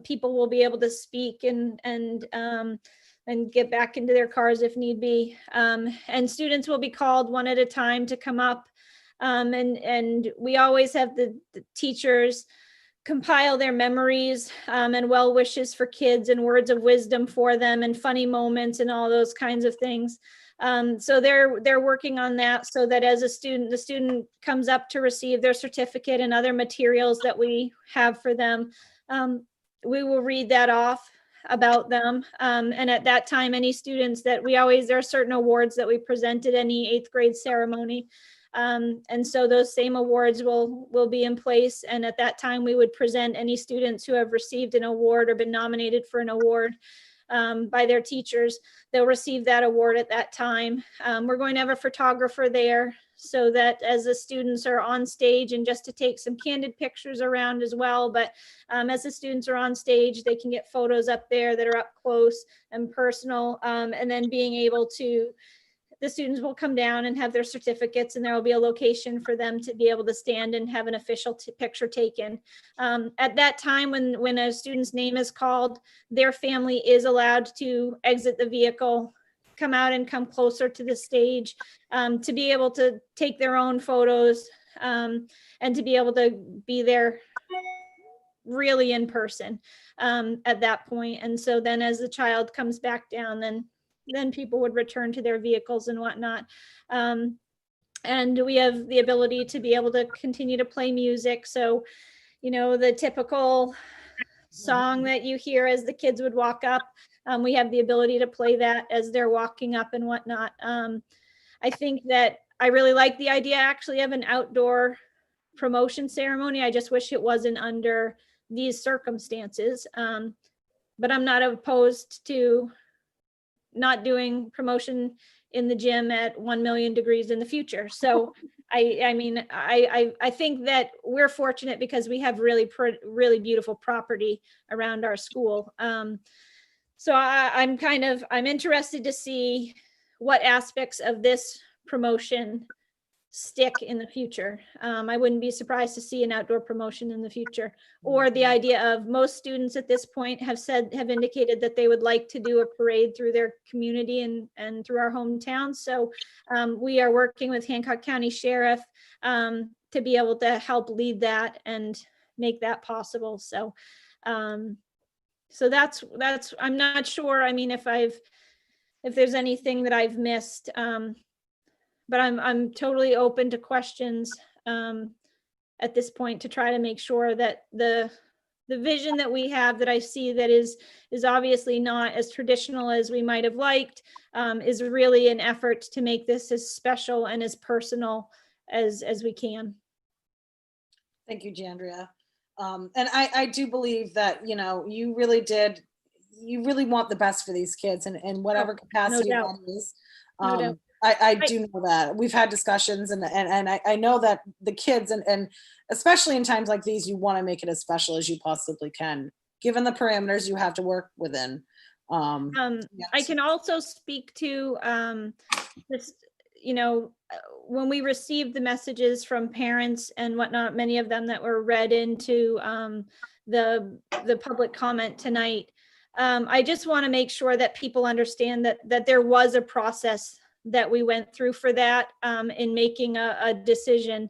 people will be able to speak and get back into their cars if need be. And students will be called one at a time to come up. And we always have the teachers compile their memories and well wishes for kids and words of wisdom for them and funny moments and all those kinds of things. So they're working on that so that as the student comes up to receive their certificate and other materials that we have for them, we will read that off about them. And at that time, any students that there are certain awards that we present at any 8th grade ceremony. And so those same awards will be in place. And at that time, we would present any students who have received an award or been nominated for an award by their teachers. They'll receive that award at that time. We're going to have a photographer there so that as the students are on stage, and just to take some candid pictures around as well, but as the students are on stage, they can get photos up there that are up close and personal, and then being able to, the students will come down and have their certificates, and there will be a location for them to be able to stand and have an official picture taken. At that time, when a student's name is called, their family is allowed to exit the vehicle, come out and come closer to the stage, to be able to take their own photos, and to be able to be there really in person at that point. And so then as the child comes back down, then people would return to their vehicles and whatnot. And we have the ability to be able to continue to play music. So, the typical song that you hear as the kids would walk up, we have the ability to play that as they're walking up and whatnot. I think that I really like the idea actually of an outdoor promotion ceremony. I just wish it wasn't under these circumstances. But I'm not opposed to not doing promotion in the gym at 1 million degrees in the future. So I think that we're fortunate because we have really beautiful property around our school. So I'm interested to see what aspects of this promotion stick in the future. I wouldn't be surprised to see an outdoor promotion in the future, or the idea of, most students at this point have indicated that they would like to do a parade through their community and through our hometown. So we are working with Hancock County Sheriff to be able to help lead that and make that possible. So that's, I'm not sure. I mean, if there's anything that I've missed, but I'm totally open to questions at this point, to try to make sure that the vision that we have, that I see, that is obviously not as traditional as we might have liked, is really an effort to make this as special and as personal as we can. Thank you, Jandria. And I do believe that, you really want the best for these kids, in whatever capacity doubt. that is. No doubt. I do know that. We've had discussions, and I know that the kids, and especially in times like these, you want to make it as special as you possibly can, given the parameters you have to work within. I can also speak to this, when we received the messages from parents and whatnot, many of them that were read into the public comment tonight. I just want to make sure that people understand that there was a process that we went through for that, in making a decision.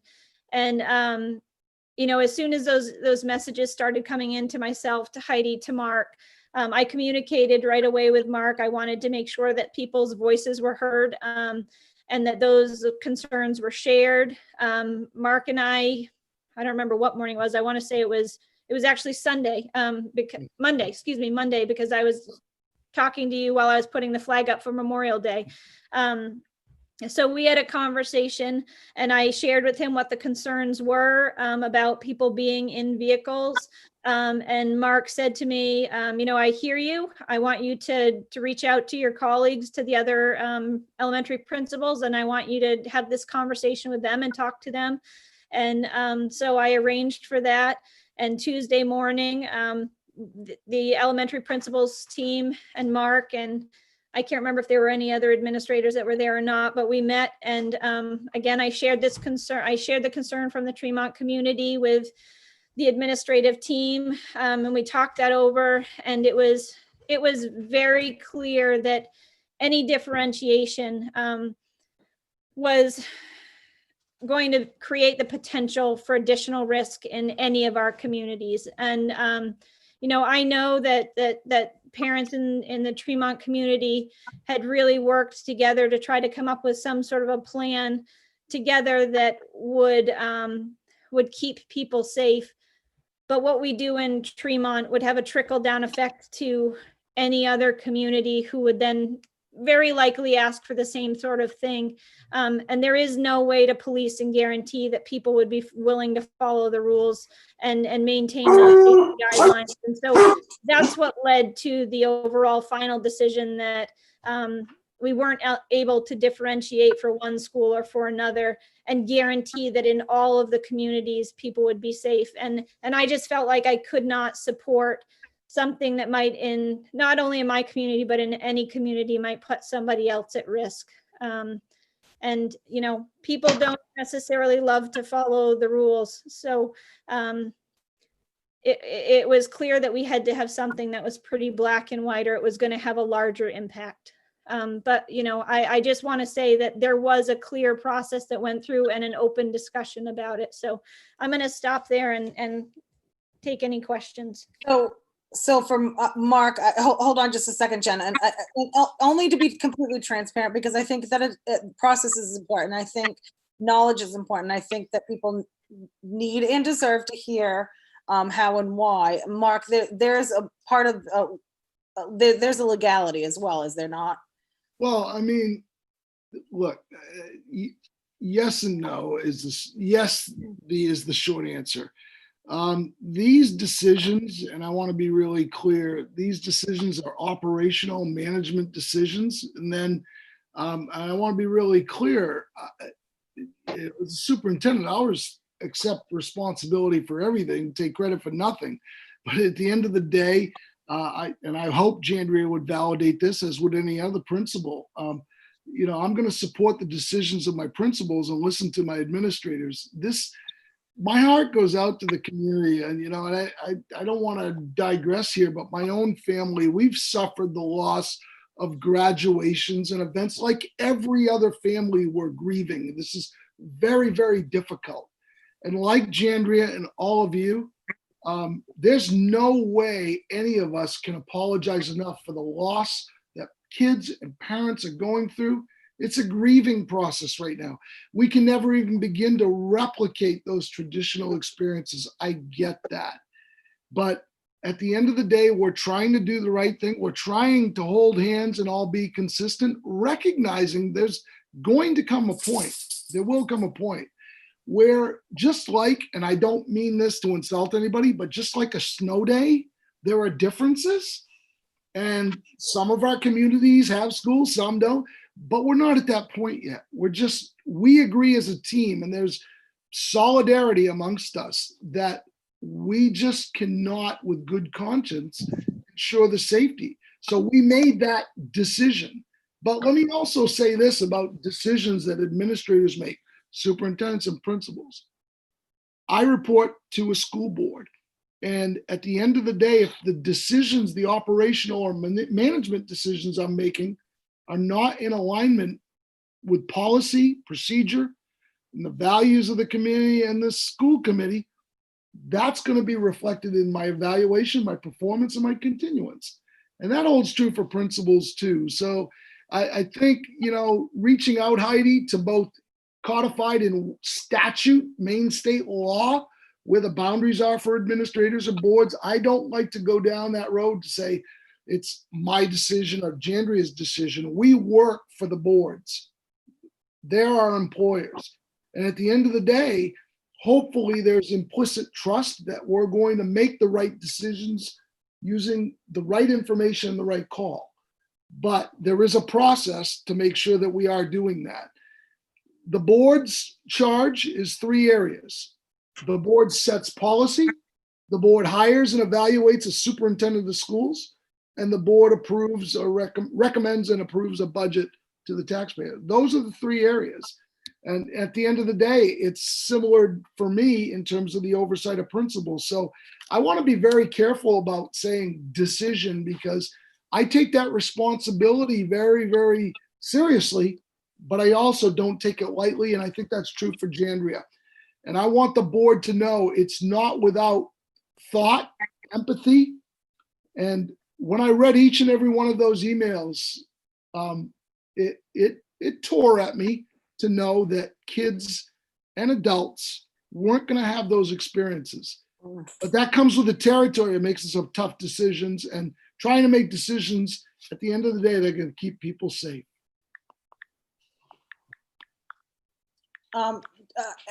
And as soon as those messages started coming in to myself, to Heidi, to Mark, I communicated right away with Mark. I wanted to make sure that people's voices were heard, and that those concerns were shared. Mark and I don't remember what morning it was. I want to say it was actually Monday, because I was talking to you while I was putting the flag up for Memorial Day. So we had a conversation, and I shared with him what the concerns were about people being in vehicles. And Mark said to me, I hear you. I want you to reach out to your colleagues, to the other elementary principals, and I want you to have this conversation with them and talk to them. And so I arranged for that. And Tuesday morning, the elementary principals team and Mark, and I can't remember if there were any other administrators that were there or not, but we met. And again, I shared this concern. I shared the concern from the Tremont community with the administrative team, and we talked that over. And it was very clear that any differentiation was going to create the potential for additional risk in any of our communities. And I know that parents in the Tremont community had really worked together to try to come up with some sort of a plan together that would keep people safe. But what we do in Tremont would have a trickle down effect to any other community who would then very likely ask for the same sort of thing. And there is no way to police and guarantee that people would be willing to follow the rules and maintain those safety guidelines. And so that's what led to the overall final decision that we weren't able to differentiate for one school or for another and guarantee that in all of the communities, people would be safe. And I just felt like I could not support something that might not only in my community, but in any community might put somebody else at risk. And, people don't necessarily love to follow the rules. So it was clear that we had to have something that was pretty black and white, or it was going to have a larger impact. But, I just want to say that there was a clear process that went through and an open discussion about it. So I'm going to stop there and take any questions. So from Mark, hold on just a second, Jen, and only to be completely transparent, because I think that process is important. I think knowledge is important. I think that people need and deserve to hear how and why. Mark, there's a part of there's a legality as well, is there not? Well, I mean, look, yes and no is this. Yes, is the short answer. These decisions, and I want to be really clear, these decisions are operational management decisions. And then I want to be really clear, as a superintendent, I always accept responsibility for everything, take credit for nothing. But at the end of the day, I hope Jandria would validate this, as would any other principal. I'm going to support the decisions of my principals and listen to my administrators. My heart goes out to the community, and I don't want to digress here, but my own family, we've suffered the loss of graduations and events like every other family. We're grieving. This is very, very difficult. And like Jandria and all of you, there's no way any of us can apologize enough for the loss that kids and parents are going through. It's a grieving process right now. We can never even begin to replicate those traditional experiences. I get that. But at the end of the day, we're trying to do the right thing. We're trying to hold hands and all be consistent, recognizing there's going to come a point, there will come a point where, just like, and I don't mean this to insult anybody, but just like a snow day, there are differences. And some of our communities have schools, some don't. But we're not at that point yet. We agree as a team, and there's solidarity amongst us that we just cannot, with good conscience, ensure the safety. So we made that decision. But let me also say this about decisions that administrators make, superintendents and principals. I report to a school board. And at the end of the day, if the decisions, the operational or management decisions I'm making are not in alignment with policy, procedure, and the values of the community and the school committee, that's going to be reflected in my evaluation, my performance, and my continuance. And that holds true for principals too. So I think, reaching out, Heidi, to both codified in statute, Maine state law, where the boundaries are for administrators and boards. I don't like to go down that road to say, it's my decision or Jandria's decision. We work for the boards. They're our employers. And at the end of the day, hopefully there's implicit trust that we're going to make the right decisions using the right information and the right call. But there is a process to make sure that we are doing that. The board's charge is 3 areas. The board sets policy, the board hires and evaluates a superintendent of schools, and the board approves or recommends and approves a budget to the taxpayer. Those are the 3 areas. And at the end of the day, it's similar for me in terms of the oversight of principals. So I want to be very careful about saying decision, because I take that responsibility very, very seriously, but I also don't take it lightly. And I think that's true for Jandria. And I want the board to know it's not without thought, empathy. And when I read each and every one of those emails, it tore at me to know that kids and adults weren't going to have those experiences. But that comes with the territory. It makes us some tough decisions, and trying to make decisions at the end of the day, they're going to keep people safe.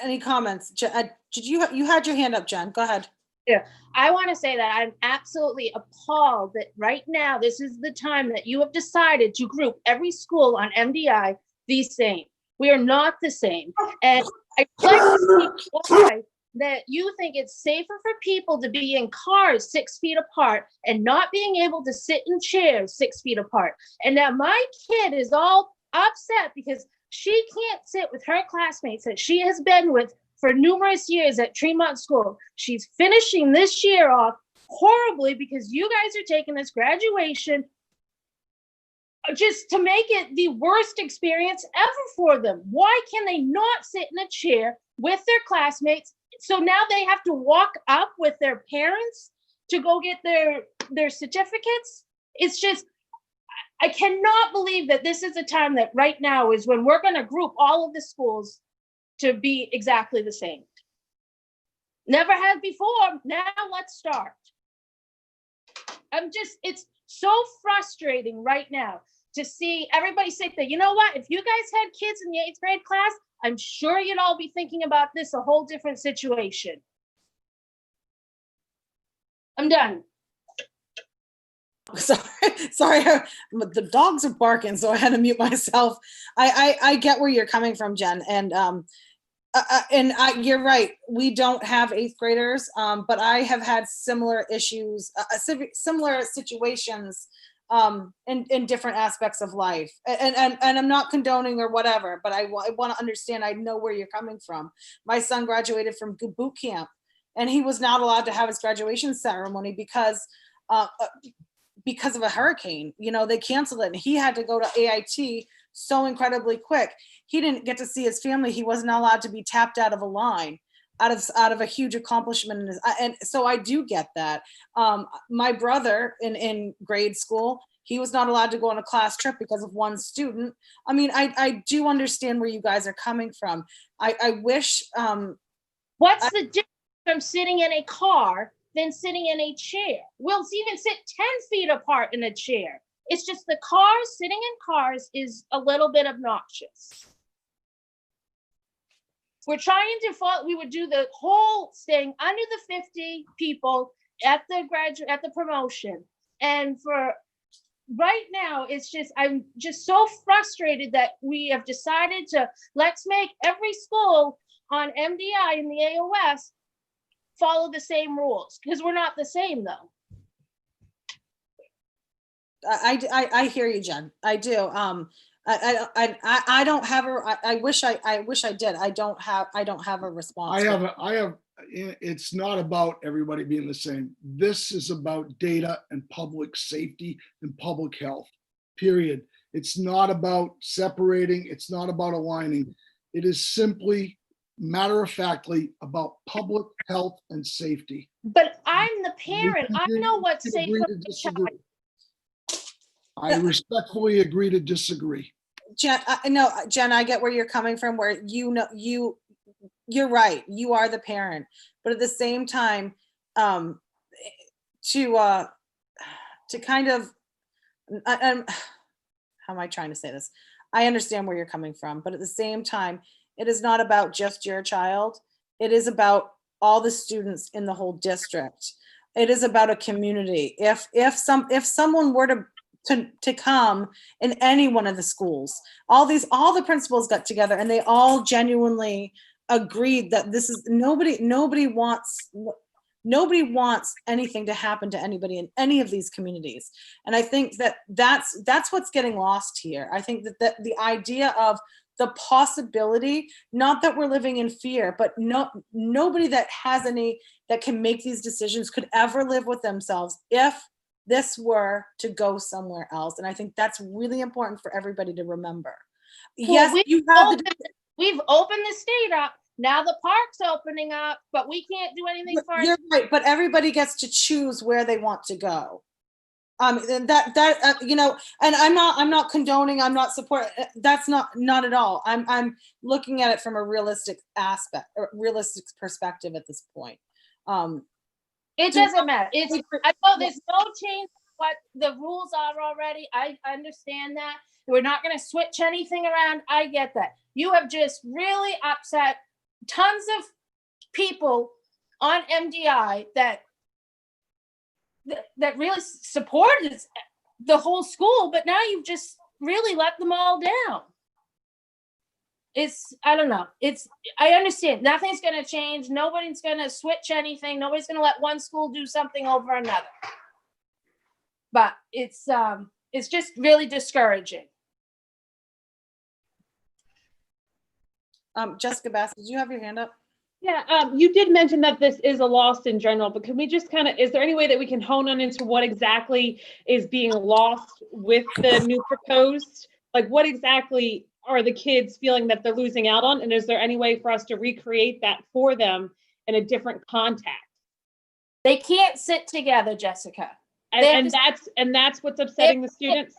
Any comments? You had your hand up, Jen. Go ahead. I want to say that I'm absolutely appalled that right now, this is the time that you have decided to group every school on MDI the same. We are not the same. And I like to see why that you think it's safer for people to be in cars 6 feet apart and not being able to sit in chairs 6 feet apart. And now my kid is all upset because she can't sit with her classmates that she has been with for numerous years at Tremont School. She's finishing this year off horribly because you guys are taking this graduation just to make it the worst experience ever for them. Why can they not sit in a chair with their classmates? So now they have to walk up with their parents to go get their certificates. It's just, I cannot believe that this is a time that right now is when we're going to group all of the schools to be exactly the same. Never had before. Now let's start. It's so frustrating right now to see everybody say that, you know what, if you guys had kids in the 8th grade class, I'm sure you'd all be thinking about this a whole different situation. I'm done. Sorry, the dogs are barking, so I had to mute myself. I get where you're coming from, Jen, and you're right. We don't have 8th graders, but I have had similar issues, similar situations in different aspects of life. And I'm not condoning or whatever, but I want to understand, I know where you're coming from. My son graduated from boot camp, and he was not allowed to have his graduation ceremony because of a hurricane. You know, they canceled it, and he had to go to AIT so incredibly quick. He didn't get to see his family. He wasn't allowed to be tapped out of a line, out of a huge accomplishment. And so I do get that. My brother in grade school, he was not allowed to go on a class trip because of one student. I mean, I do understand where you guys are coming from. I wish. What's the difference from sitting in a car than sitting in a chair? We'll even sit 10 feet apart in a chair. It's just the cars, sitting in cars is a little bit obnoxious. We're trying to follow, we would do the whole staying under the 50 people at the promotion. And for right now, it's just, I'm just so frustrated that we have decided to, let's make every school on MDI in the AOS follow the same rules, because we're not the same though. I hear you, Jen. I do. I don't have a. I wish I did. I don't have a response. I have. It's not about everybody being the same. This is about data and public safety and public health. Period. It's not about separating. It's not about aligning. It is simply matter-of-factly about public health and safety. But I'm the parent. I know what's safe for the child. I respectfully agree to disagree. Jen, Jen, I get where you're coming from, where you're right. You are the parent, but at the same time, to kind of, how am I trying to say this? I understand where you're coming from, but at the same time, it is not about just your child. It is about all the students in the whole district. It is about a community. If someone were to come in any one of the schools, all the principals got together and they all genuinely agreed that this is nobody wants anything to happen to anybody in any of these communities. And I think that's what's getting lost here. I think that the idea of the possibility, not that we're living in fear, but nobody that can make these decisions could ever live with themselves if this were to go somewhere else. And I think that's really important for everybody to remember. Well, yes, we've opened the state up. Now the park's opening up, but we can't do anything for You're right, but everybody gets to choose where they want to go. And and I'm not condoning, I'm not supporting. That's not at all. I'm looking at it from a realistic aspect, or realistic perspective at this point. It doesn't matter. I know there's no change what the rules are already. I understand that. We're not going to switch anything around. I get that. You have just really upset tons of people on MDI that really supported the whole school, but now you've just really let them all down. I don't know. I understand nothing's going to change. Nobody's going to switch anything. Nobody's going to let one school do something over another. But it's just really discouraging. Jessica Bass, did you have your hand up? Yeah, you did mention that this is a loss in general, but can we just is there any way that we can hone on into what exactly is being lost with the new proposed? Like, what exactly are the kids feeling that they're losing out on? And is there any way for us to recreate that for them in a different context? They can't sit together, Jessica. And that's what's upsetting the students?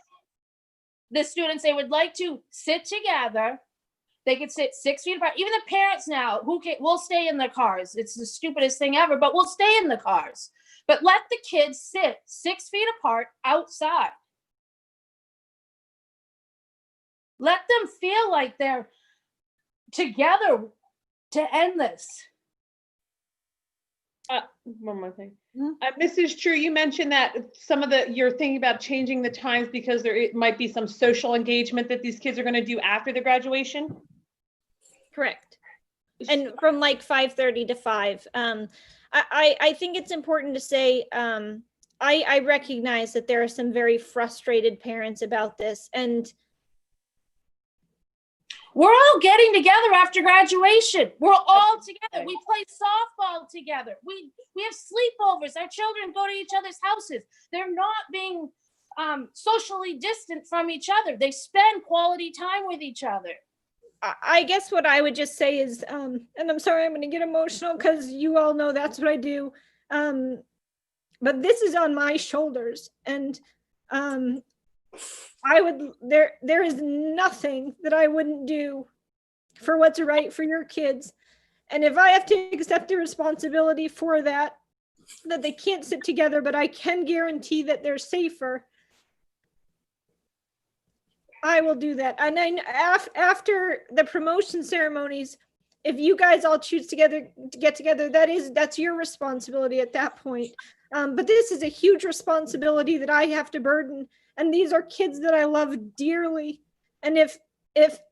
The students, they would like to sit together. They could sit 6 feet apart. Even the parents now, will stay in their cars. It's the stupidest thing ever, but we'll stay in the cars. But let the kids sit 6 feet apart outside. Let them feel like they're together to end this. One more thing. Mm-hmm. Mrs. True, you mentioned that you're thinking about changing the times because it might be some social engagement that these kids are going to do after the graduation. Correct. And from like 5:30 to 5. I think it's important to say, I recognize that there are some very frustrated parents about this, and we're all getting together after graduation. We're all together. We play softball together. We have sleepovers. Our children go to each other's houses. They're not being socially distant from each other. They spend quality time with each other. I guess what I would just say is, and I'm sorry, I'm going to get emotional because you all know that's what I do. But this is on my shoulders, and there is nothing that I wouldn't do for what's right for your kids. And if I have to accept the responsibility for that they can't sit together, but I can guarantee that they're safer, I will do that. And then after the promotion ceremonies, if you guys all choose to get together, that's your responsibility at that point. But this is a huge responsibility that I have to burden. And these are kids that I love dearly. And if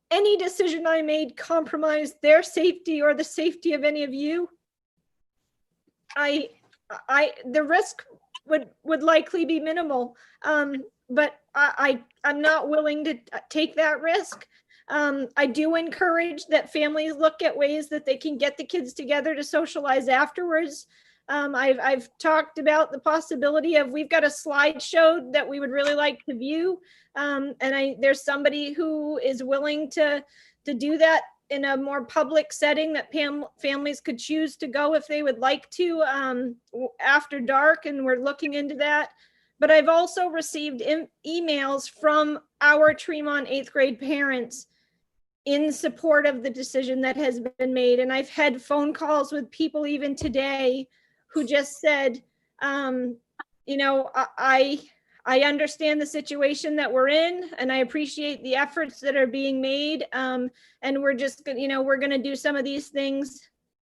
any decision I made compromised their safety or the safety of any of you, the risk would likely be minimal. But I'm not willing to take that risk. I do encourage that families look at ways that they can get the kids together to socialize afterwards. I've talked about the possibility of, we've got a slideshow that we would really like to view. And there's somebody who is willing to do that in a more public setting that families could choose to go if they would like to after dark. And we're looking into that. But I've also received emails from our Tremont 8th grade parents in support of the decision that has been made. And I've had phone calls with people even today who just said, I understand the situation that we're in, and I appreciate the efforts that are being made. And we're just, we're going to do some of these things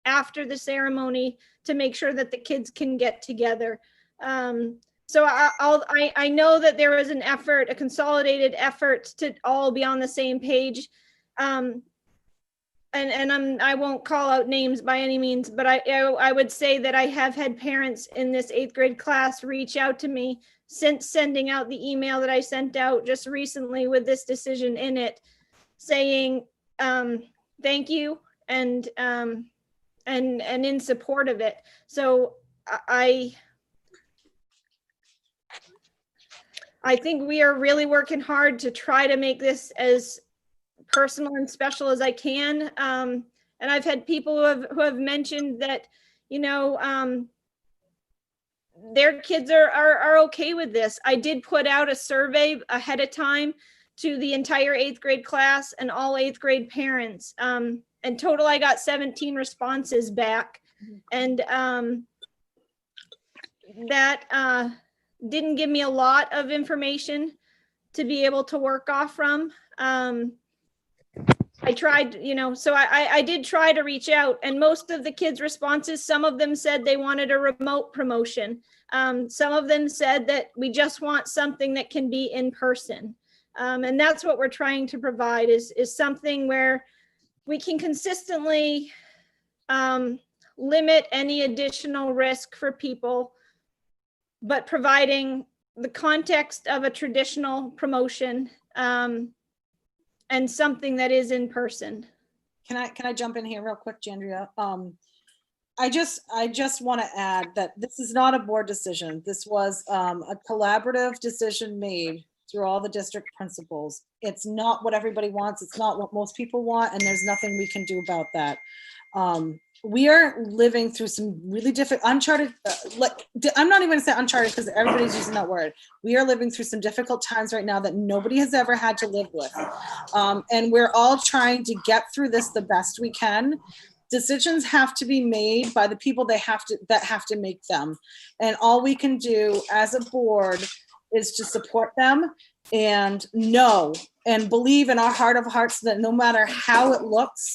after the ceremony to make sure that the kids can get together. So I know that there was an effort, a consolidated effort to all be on the same page. And I won't call out names by any means, but I would say that I have had parents in this 8th grade class reach out to me since sending out the email that I sent out just recently with this decision in it, saying thank you and in support of it. So I think we are really working hard to try to make this as personal and special as I can. And I've had people who have mentioned that, their kids are okay with this. I did put out a survey ahead of time to the entire 8th grade class and all 8th grade parents. In total, I got 17 responses back. And that didn't give me a lot of information to be able to work off from. I tried, so I did try to reach out, and most of the kids' responses, some of them said they wanted a remote promotion. Some of them said that we just want something that can be in person. And that's what we're trying to provide is something where we can consistently limit any additional risk for people, but providing the context of a traditional promotion and something that is in person. Can I jump in here real quick, Jandria? I just want to add that this is not a board decision. This was a collaborative decision made through all the district principals. It's not what everybody wants. It's not what most people want, and there's nothing we can do about that. We are living through some really uncharted, I'm not even gonna say uncharted because everybody's using that word. We are living through some difficult times right now that nobody has ever had to live with. And we're all trying to get through this the best we can. Decisions have to be made by the people that have to make them. And all we can do as a board is to support them and know and believe in our heart of hearts that no matter how it looks,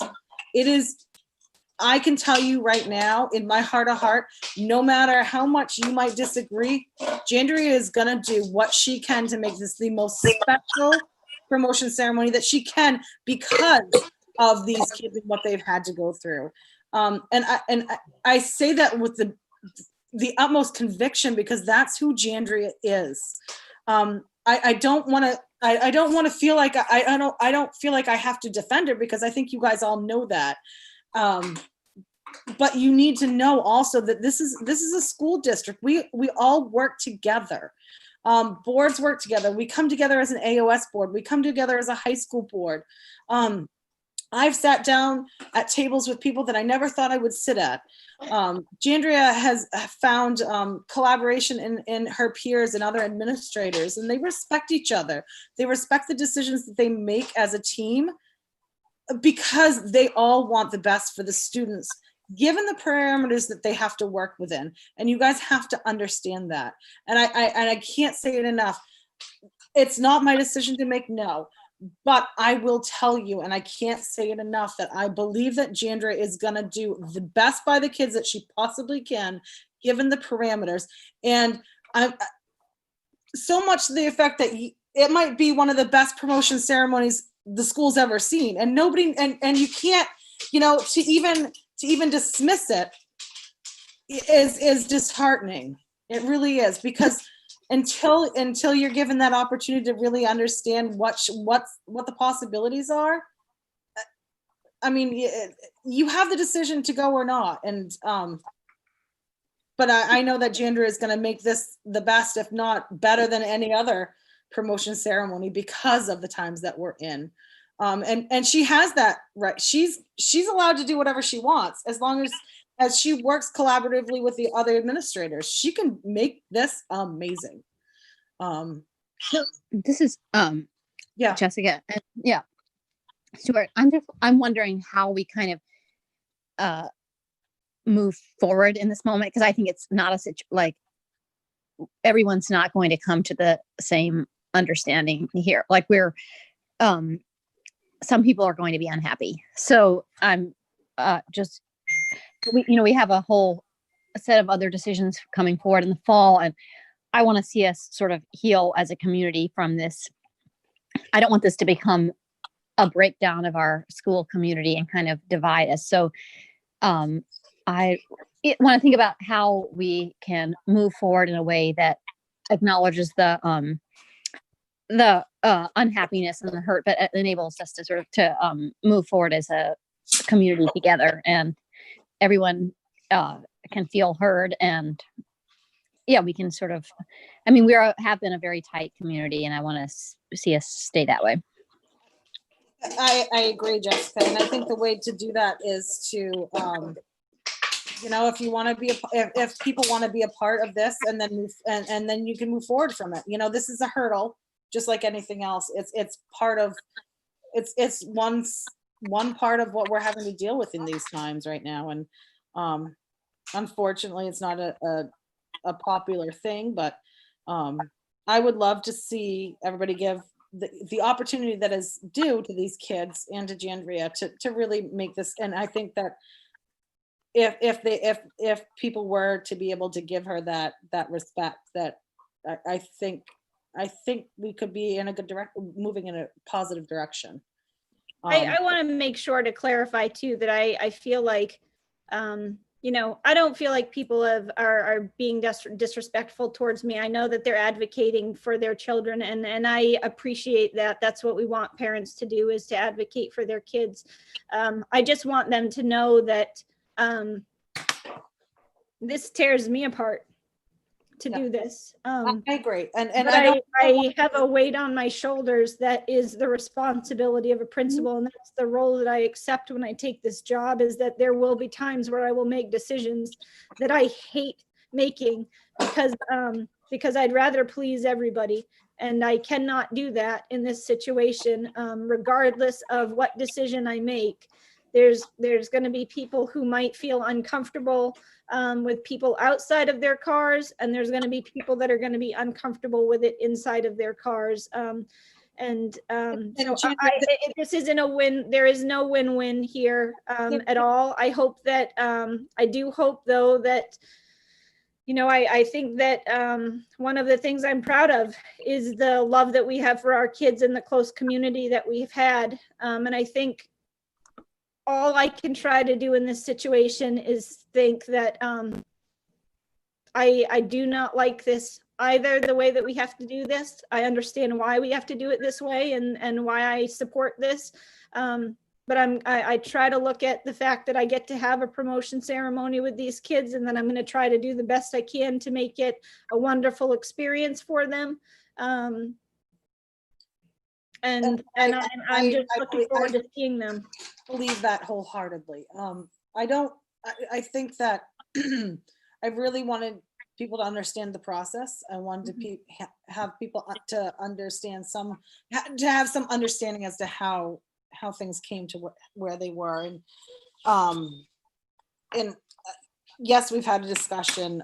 I can tell you right now, in my heart of heart, no matter how much you might disagree, Jandria is gonna do what she can to make this the most special promotion ceremony that she can because of these kids and what they've had to go through. And I say that with the utmost conviction because that's who Jandria is. I don't want to feel like I don't feel like I have to defend her because I think you guys all know that. But you need to know also that this is a school district. We all work together. Boards work together. We come together as an AOS board. We come together as a high school board. I've sat down at tables with people that I never thought I would sit at. Jandria has found collaboration in her peers and other administrators, and they respect each other. They respect the decisions that they make as a team because they all want the best for the students, given the parameters that they have to work within. And you guys have to understand that. And I can't say it enough. It's not my decision to make, no. But I will tell you, and I can't say it enough, that I believe that Jandria is going to do the best by the kids that she possibly can, given the parameters. And I'm so much to the effect that it might be one of the best promotion ceremonies the school's ever seen. And nobody, and you can't, to even dismiss it is disheartening. It really is, because until you're given that opportunity to really understand what the possibilities are, I mean, you have the decision to go or not. And but I know that Jandria is going to make this the best, if not better than any other promotion ceremony because of the times that we're in. And she has that right. She's allowed to do whatever she wants as long as she works collaboratively with the other administrators. She can make this amazing. So this is Yeah. Jessica. Yeah. Stuart, I'm wondering how we kind of move forward in this moment, because I think it's not like everyone's not going to come to the same understanding here. Like some people are going to be unhappy. So I'm we have a whole set of other decisions coming forward in the fall, and I want to see us sort of heal as a community from this. I don't want this to become a breakdown of our school community and kind of divide us. So I want to think about how we can move forward in a way that acknowledges the unhappiness and the hurt, but enables us to sort of move forward as a community together, and everyone can feel heard. And yeah, we can sort of, I mean, have been a very tight community, and I want to see us stay that way. I agree, Jessica. And I think the way to do that is to, if you want to be, if people want to be a part of this, and then move, and then you can move forward from it. This is a hurdle, just like anything else. It's part of, it's one part of what we're having to deal with in these times right now. And unfortunately, it's not a popular thing, but I would love to see everybody give the opportunity that is due to these kids and to Jandria to really make this. And I think that if people were to be able to give her that respect, that I think we could be in a good moving in a positive direction. I want to make sure to clarify too, that I feel like, you know, I don't feel like people are being disrespectful towards me. I know that they're advocating for their children, and I appreciate that. That's what we want parents to do, is to advocate for their kids. I just want them to know that this tears me apart to do this. I agree. And but I have a weight on my shoulders that is the responsibility of a principal, and that's the role that I accept when I take this job, is that there will be times where I will make decisions that I hate making because I'd rather please everybody, and I cannot do that in this situation. Regardless of what decision I make, there's going to be people who might feel uncomfortable with people outside of their cars, and there's going to be people that are going to be uncomfortable with it inside of their cars. This isn't a win. There is no win-win here at all. I hope that, I do hope though that, you know, I think that one of the things I'm proud of is the love that we have for our kids and the close community that we've had. And I think all I can try to do in this situation is think that I do not like this either, the way that we have to do this. I understand why we have to do it this way, and why I support this. But I try to look at the fact that I get to have a promotion ceremony with these kids, and then I'm going to try to do the best I can to make it a wonderful experience for them. And I'm just looking forward to seeing them. Believe that wholeheartedly. I think that I really wanted people to understand the process. I wanted to have people to understand to have some understanding as to how things came to where they were. And yes, we've had a discussion.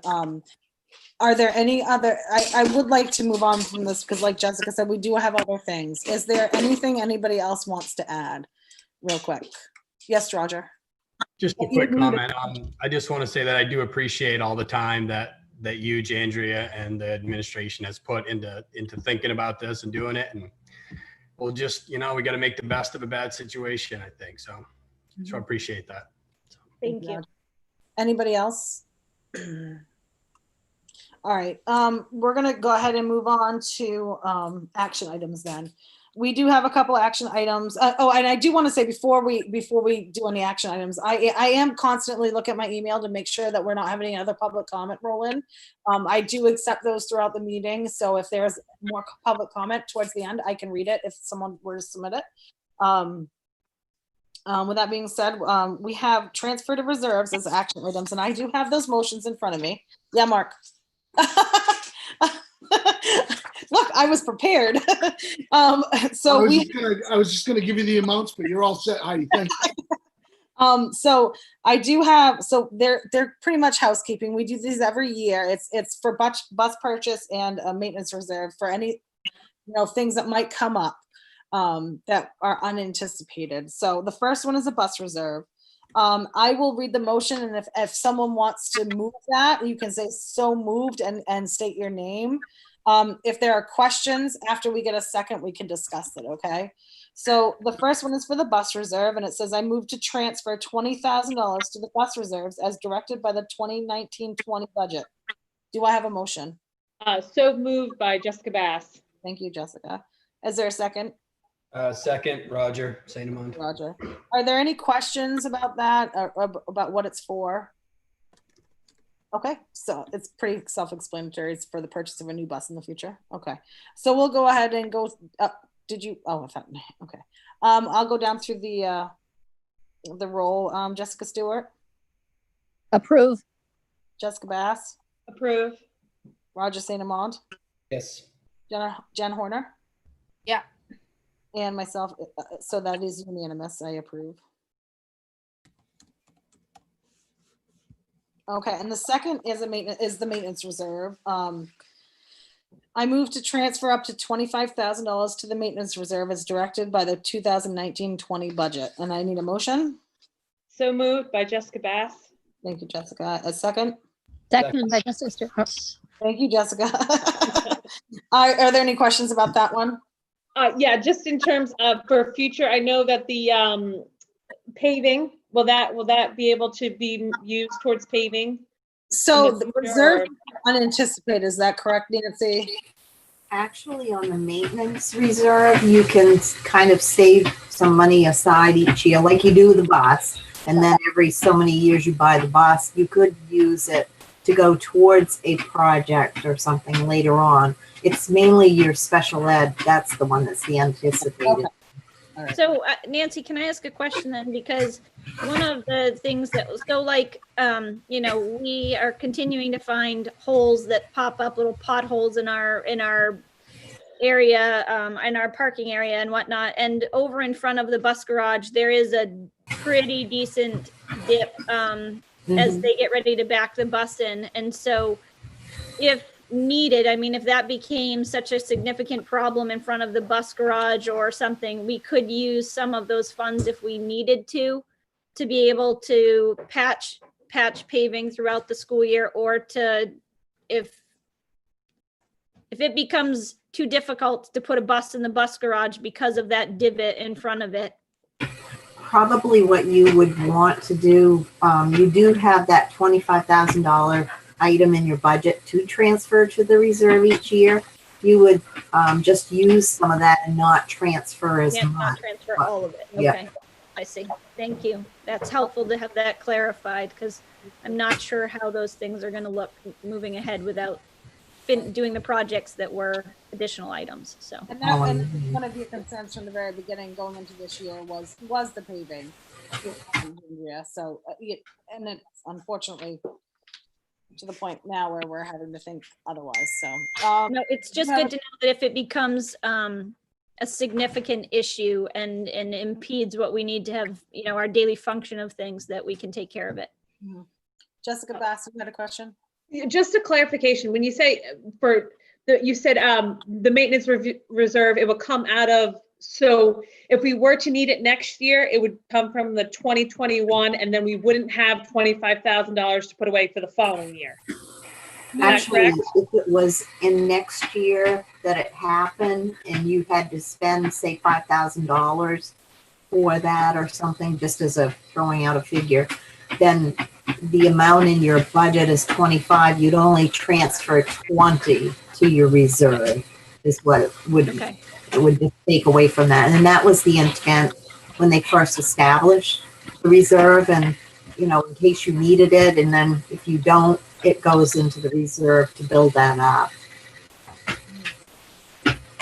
Are there any other, I would like to move on from this, because like Jessica said, we do have other things. Is there anything anybody else wants to add real quick? Yes, Roger. Just a quick comment. I just want to say that I do appreciate all the time that you, Jandria, and the administration has put into thinking about this and doing it. And we'll just, you know, we got to make the best of a bad situation, I think. So I appreciate that. Thank you. Anybody else? All right, we're gonna go ahead and move on to action items then. We do have a couple action items. Oh, and I do want to say before we do any action items, I am constantly looking at my email to make sure that we're not having any other public comment roll in. I do accept those throughout the meeting, so if there's more public comment towards the end, I can read it if someone were to submit it. With that being said, we have transfer to reserves as action items, and I do have those motions in front of me. Yeah, Mark. Look, I was prepared. So I was just gonna give you the amounts, but you're all set, Heidi. Thank you. So I do have, so they're pretty much housekeeping. We do these every year. It's for bus purchase and a maintenance reserve for any, things that might come up that are unanticipated. So the first one is a bus reserve. I will read the motion, and if someone wants to move that, you can say so moved and state your name. If there are questions after we get a second, we can discuss it, okay? So the first one is for the bus reserve, and it says, I move to transfer $20,000 to the bus reserves as directed by the 2019-20 budget. Do I have a motion? So moved by Jessica Bass. Thank you, Jessica. Is there a second? Second, Roger St. Amand. Roger. Are there any questions about that or about what it's for? Okay, so it's pretty self-explanatory. It's for the purchase of a new bus in the future. Okay, so we'll go ahead and go. Did you? Oh, I thought. Okay. I'll go down through the roll. Jessica Stewart. Approve. Jessica Bass. Approve. Roger St. Amand. Yes. Jen Horner. Yeah. And myself, so that is unanimous. I approve. Okay, and the second is the maintenance reserve. I move to transfer up to $25,000 to the maintenance reserve as directed by the 2019-20 budget. And I need a motion. So moved by Jessica Bass. Thank you, Jessica. A second. Second by Jessica Stewart. Thank you, Jessica. Are there any questions about that one? Yeah, just in terms of for future, I know that the paving, will that be able to be used towards paving? So In the the future, reserve or- unanticipated, is that correct, Nancy? Actually, on the maintenance reserve, you can kind of save some money aside each year, like you do the bus. And then every so many years you buy the bus, you could use it to go towards a project or something later on. It's mainly your special ed, that's the one that's the anticipated. All right. So Nancy, can I ask a question then? Because one of the things that, so like, you know, we are continuing to find holes that pop up, little potholes in our area, in our parking area and whatnot. And over in front of the bus garage, there is a pretty decent dip as they get ready to back the bus in. And so if needed, I mean, if that became such a significant problem in front of the bus garage or something, we could use some of those funds if we needed to be able to patch paving throughout the school year, or to, if it becomes too difficult to put a bus in the bus garage because of that divot in front of it. Probably what you would want to do, you do have that $25,000 item in your budget to transfer to the reserve each year. You would just use some of that and not transfer as Can't much. not transfer all of it. Yeah. Okay, I see. Thank you. That's helpful to have that clarified, because I'm not sure how those things are going to look moving ahead without doing the projects that were additional items. So And that one of your concerns from the very beginning going into this year was the paving. Yeah, so, and it's unfortunately to the point now where we're having to think otherwise, so. no, it's just good to know that if it becomes a significant issue and impedes what we need to have, you know, our daily function of things, that we can take care of it. Jessica Bass, you had a question? Just a clarification, when you say you said the maintenance reserve, it will come out of, so if we were to need it next year, it would come from the 2021, and then we wouldn't have $25,000 to put away for the following year. Is that Actually, correct? if it was in next year that it happened and you had to spend, say, $5,000 for that or something, just as a throwing out a figure, then the amount in your budget is 25, you'd only transfer 20 to your reserve is what it would, Okay. it would just take away from that. And that was the intent when they first established the reserve, and, you know, in case you needed it, and then if you don't, it goes into the reserve to build that up.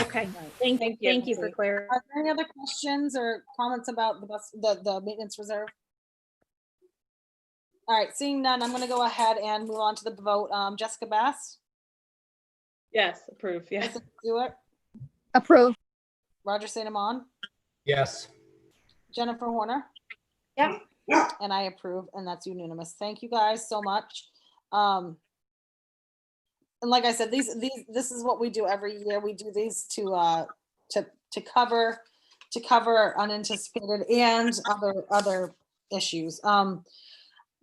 Okay. Thank you for clarifying. Are there any other questions or comments about the maintenance reserve? All right, seeing none, I'm gonna go ahead and move on to the vote. Jessica Bass? Yes, approve, yeah. Jessica Stewart? Approve. Roger St. Amand? Yes. Jennifer Horner? Yeah. And I approve, and that's unanimous. Thank you guys so much. And like I said, this is what we do every year. We do these to cover unanticipated and other issues.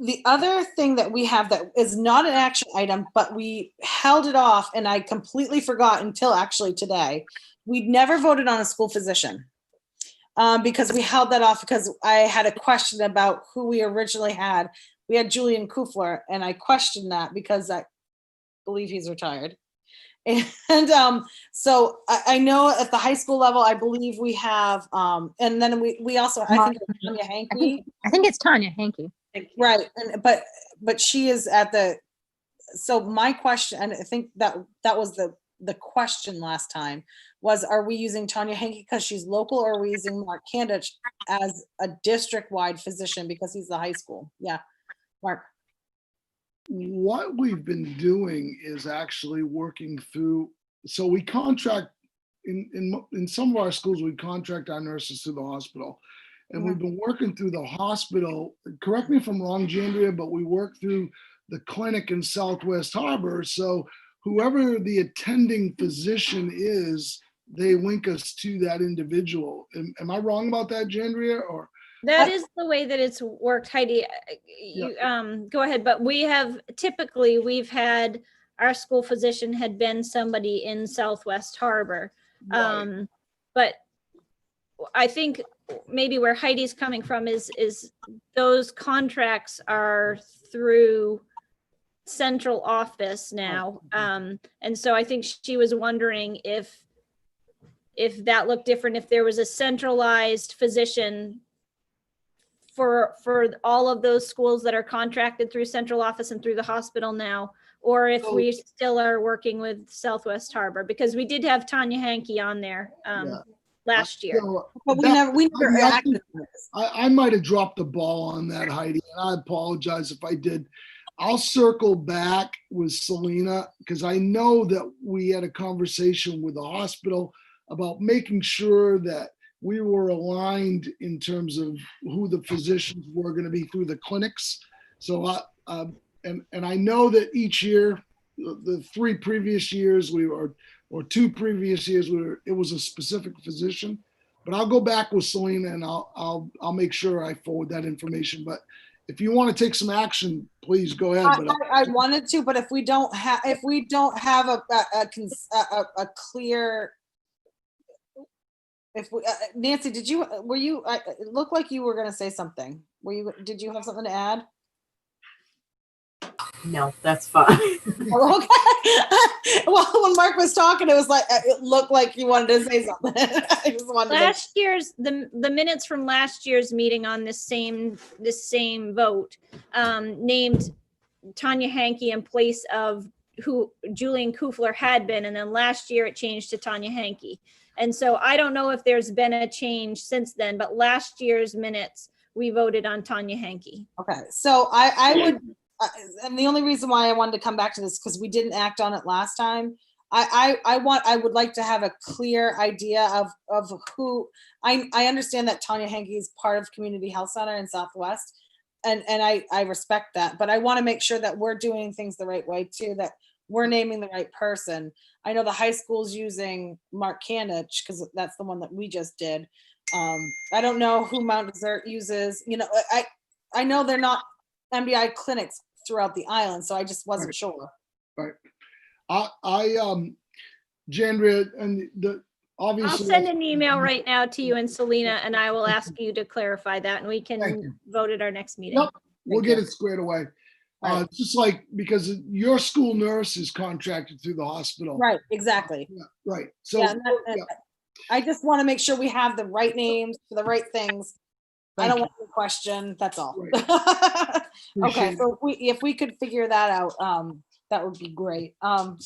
The other thing that we have that is not an action item, but we held it off, and I completely forgot until actually today. We'd never voted on a school physician because we held that off because I had a question about who we originally had. We had Julian Kufler, and I questioned that because I believe he's retired. And so I know at the high school level, I believe we have, and then we also, I think it's Tanya Hankey. I think it's Tanya Hankey. Right, and but she is at the, so my question, and I think that was the question last time, was are we using Tanya Hankey because she's local, or are we using Mark Kandich as a district-wide physician because he's the high school? Yeah, Mark. What we've been doing is actually working through, so we contract, in some of our schools, we contract our nurses through the hospital. And we've been working through the hospital, correct me if I'm wrong, Jandria, but we work through the clinic in Southwest Harbor. So whoever the attending physician is, they link us to that individual. Am I wrong about that, Jandria? Or That is the way that it's worked, Heidi. You, go ahead, but we've had, our school physician had been somebody in Southwest Harbor. Right. But I think maybe where Heidi's coming from is those contracts are through central office now. And so I think she was wondering if that looked different, if there was a centralized physician for all of those schools that are contracted through central office and through the hospital now, or if we still are working with Southwest Harbor, because we did have Tanya Hankey on there last year. But we never acted on this. I might have dropped the ball on that, Heidi, and I apologize if I did. I'll circle back with Selena because I know that we had a conversation with the hospital about making sure that we were aligned in terms of who the physicians were going to be through the clinics. So, and I know that each year, the 3 previous years or 2 previous years, it was a specific physician. But I'll go back with Selena and I'll make sure I forward that information. But if you want to take some action, please go ahead. But I wanted to, but if we don't have a clear, Nancy, it looked like you were going to say something. Did you have something to add? No, that's fine. Oh, okay. Well, when Mark was talking, it looked like you wanted to say something. I just wanted Last year's, the minutes from last year's meeting on this same vote named Tanya Hankey in place of who Julian Kufler had been, and then last year it changed to Tanya Hankey. And so I don't know if there's been a change since then, but last year's minutes, we voted on Tanya Hankey. Okay, so I would, and the only reason why I wanted to come back to this, because we didn't act on it last time. I would like to have a clear idea of who, I understand that Tanya Hankey is part of Community Health Center in Southwest, and I respect that, but I want to make sure that we're doing things the right way too, that we're naming the right person. I know the high school's using Mark Kanich because that's the one that we just did. I don't know who Mount Desert uses. I know they're not MDI clinics throughout the island, so I just wasn't sure. Right. Jandria, and obviously. I'll send an email right now to you and Selena, and I will ask you to clarify that, and we can vote at our next meeting. Yep, we'll get it squared away. Right. Just like, because your school nurse is contracted through the hospital. Right, exactly. Yeah, right. So I just want to make sure we have the right names for the right things. I don't want to question, that's all. Right. Okay, so if we could figure that out, that would be great. I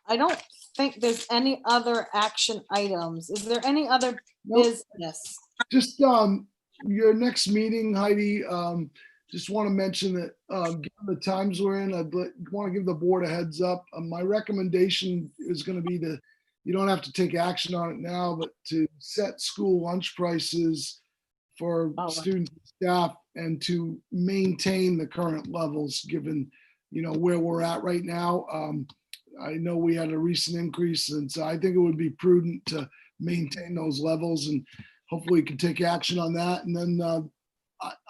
don't think there's any other action items. Is there any other business? Just your next meeting, Heidi, just want to mention that given the times we're in, I'd want to give the board a heads up. My recommendation is going to be you don't have to take action on it now, but to set school lunch prices for students and staff and to maintain the current levels given, where we're at right now. I know we had a recent increase, and so I think it would be prudent to maintain those levels, and hopefully we can take action on that. And then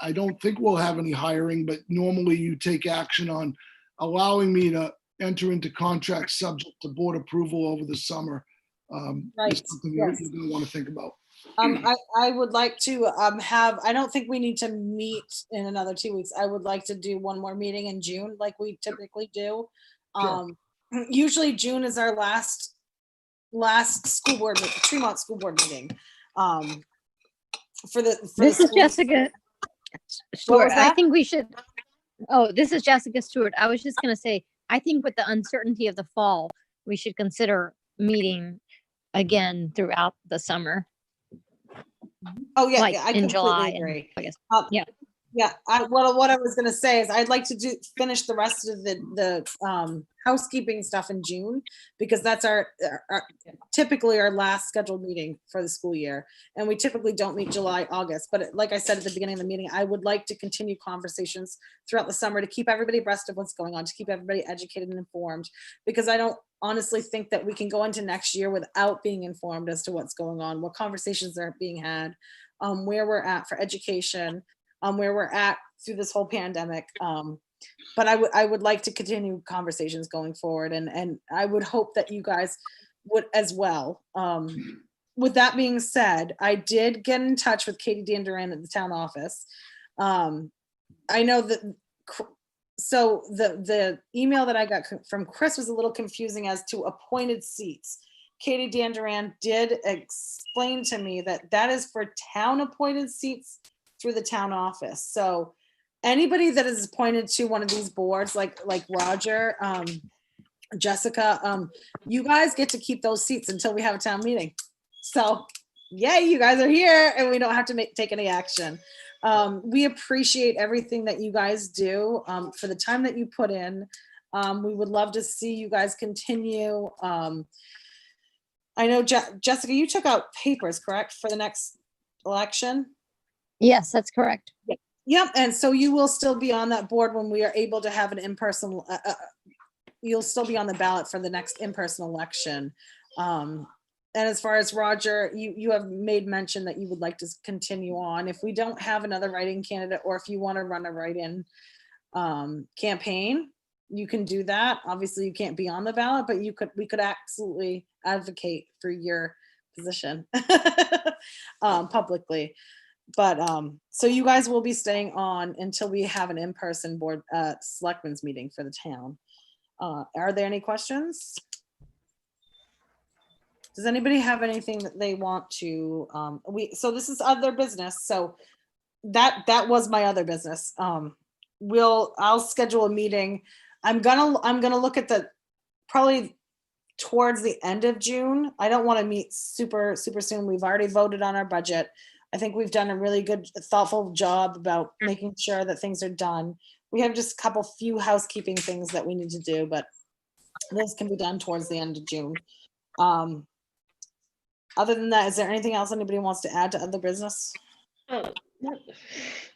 I don't think we'll have any hiring, but normally you take action on allowing me to enter into contracts subject to board approval over the summer. Right. Is something you're going to want to think about. I would like to I don't think we need to meet in another 2 weeks. I would like to do one more meeting in June like we typically do. Sure. Usually June is our last school board, Tremont school board meeting. This is Jessica Stewart. I think we should, this is Jessica Stewart. I was just going to say, I think with the uncertainty of the fall, we should consider meeting again throughout the summer. Oh yeah, like I in completely July, agree. I guess. Yeah. Yeah, what I was gonna say is I'd like to finish the rest of the housekeeping stuff in June, because that's our typically our last scheduled meeting for the school year. And we typically don't meet July, August, but like I said at the beginning of the meeting, I would like to continue conversations throughout the summer to keep everybody abreast of what's going on, to keep everybody educated and informed, because I don't honestly think that we can go into next year without being informed as to what's going on, what conversations are being had, where we're at for education, where we're at through this whole pandemic. But I would like to continue conversations going forward, and I would hope that you guys would as well. With that being said, I did get in touch with Katie Danduran at the town office. I know that, so the email that I got from Chris was a little confusing as to appointed seats. Katie Danduran did explain to me that that is for town appointed seats through the town office. So anybody that is appointed to one of these boards, like Roger, Jessica, you guys get to keep those seats until we have a town meeting. So yay, you guys are here and we don't have to take any action. We appreciate everything that you guys do for the time that you put in. We would love to see you guys continue. I know, Jessica, you took out papers, correct, for the next election? Yes, that's correct. Yep, and so you will still be on that board when we are able to have an in-person, you'll still be on the ballot for the next in-person election. And as far as Roger, you have made mention that you would like to continue on. If we don't have another write-in candidate, or if you want to run a write-in campaign, you can do that. Obviously, you can't be on the ballot, but we could absolutely advocate for your position publicly. But so you guys will be staying on until we have an in-person board selectmen's meeting for the town. Are there any questions? Does anybody have anything that they want to, so this is other business. So that was my other business. I'll schedule a meeting. I'm gonna look at probably towards the end of June. I don't want to meet super soon. We've already voted on our budget. I think we've done a really good, thoughtful job about making sure that things are done. We have just a few housekeeping things that we need to do, but those can be done towards the end of June. Other than that, is there anything else anybody wants to add to other business?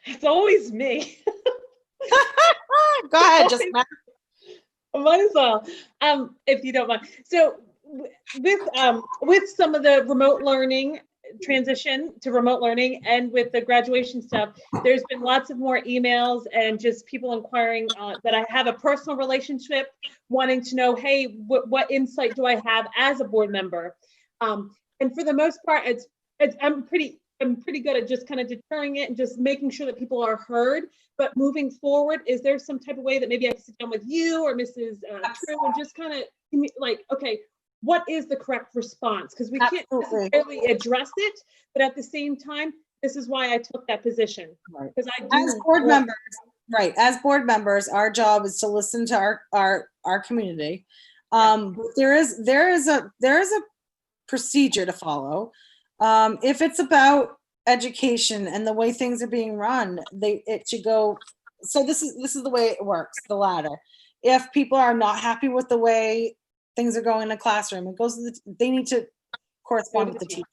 It's always me. Go ahead, just might as well, if you don't mind. So with some of the remote learning transition to remote learning, and with the graduation stuff, there's been lots of more emails and just people inquiring that I have a personal relationship, wanting to know, hey, what insight do I have as a board member? And for the most part, I'm pretty good at just kind of deterring it and just making sure that people are heard. But moving forward, is there some type of way that maybe I can sit down with you or Mrs. True and just kind of like, okay, what is the correct response? Because we can't necessarily address it, but at the same time, this is why I took that position. Because I do, as board members, right? As board members, our job is to listen to our community. There is a procedure to follow. If it's about education and the way things are being run, it should go. So this is the way it works, the ladder. If people are not happy with the way things are going in a classroom, it goes to they need to correspond with the teacher.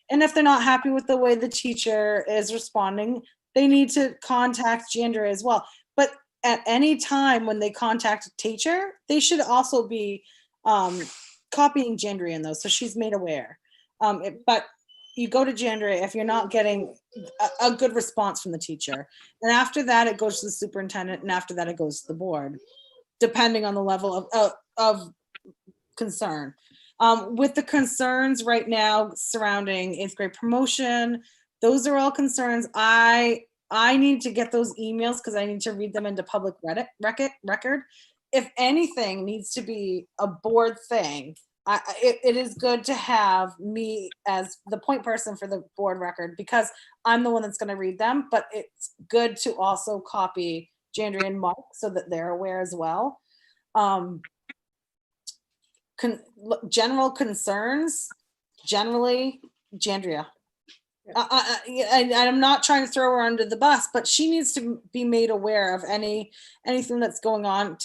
And if they're not happy with the way the teacher is responding, they need to contact gender as well. But at any time when they contact a teacher, they should also be copying Jandria in those, so she's made aware. But you go to Jandria if you're not getting a good response from the teacher. And after that, it goes to the superintendent, and after that, it goes to the board, depending on the level of concern. With the concerns right now surrounding 8th grade promotion, those are all concerns. I need to get those emails because I need to read them into public record. If anything needs to be a board thing, it is good to have me as the point person for the board record, because I'm the one that's going to read them, but it's good to also copy Jandria and Mark so that they're aware as well. General concerns, generally, Jandria. And I'm not trying to throw her under the bus, but she needs to be made aware of anything that's going on.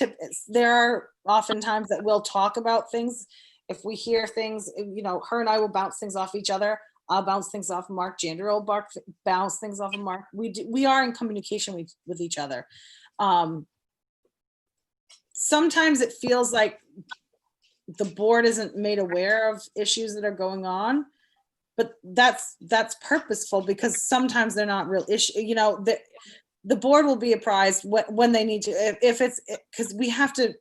There are often times that we'll talk about things. If we hear things, her and I will bounce things off each other. I'll bounce things off of Mark. Jandra will bounce things off of Mark. We are in communication with each other. Sometimes it feels like the board isn't made aware of issues that are going on, but that's purposeful, because sometimes they're not real issue. The board will be apprised when they need to, if it's, because we have to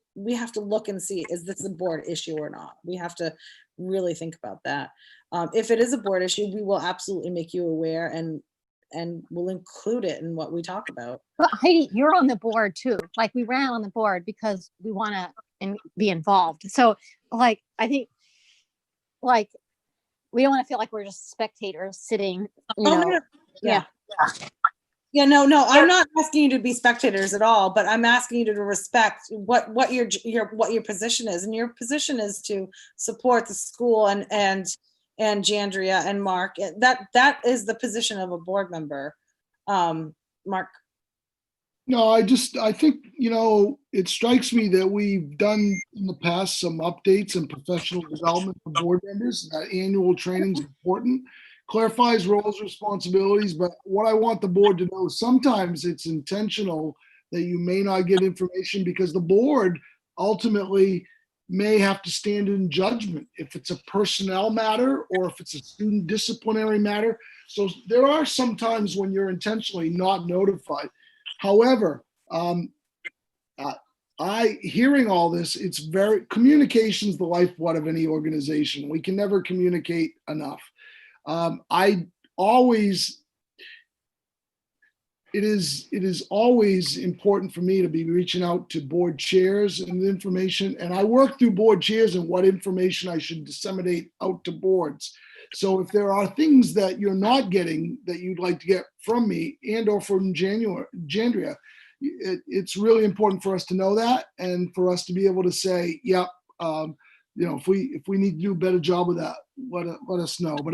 look and see, is this a board issue or not? We have to really think about that. If it is a board issue, we will absolutely make you aware, and we'll include it in what we talk about. But Heidi, you're on the board too. Like, we ran on the board because we want to be involved. So I think we don't want to feel like we're just spectators sitting, Yeah. Yeah, no, I'm not asking you to be spectators at all, but I'm asking you to respect what your position is. And your position is to support the school and Jandria and Mark. That is the position of a board member. Mark. No, I think, it strikes me that we've done in the past some updates and professional development for board members. That annual training is important, clarifies roles, responsibilities. But what I want the board to know, sometimes it's intentional that you may not get information because the board ultimately may have to stand in judgment if it's a personnel matter or if it's a student disciplinary matter. So there are some times when you're intentionally not notified. However, hearing all this, communication is the lifeblood of any organization. We can never communicate enough. It is always important for me to be reaching out to board chairs and information, and I work through board chairs and what information I should disseminate out to boards. So if there are things that you're not getting that you'd like to get from me and or from Jandria, it's really important for us to know that, and for us to be able to say, yep, if we need to do a better job of that, let us know. But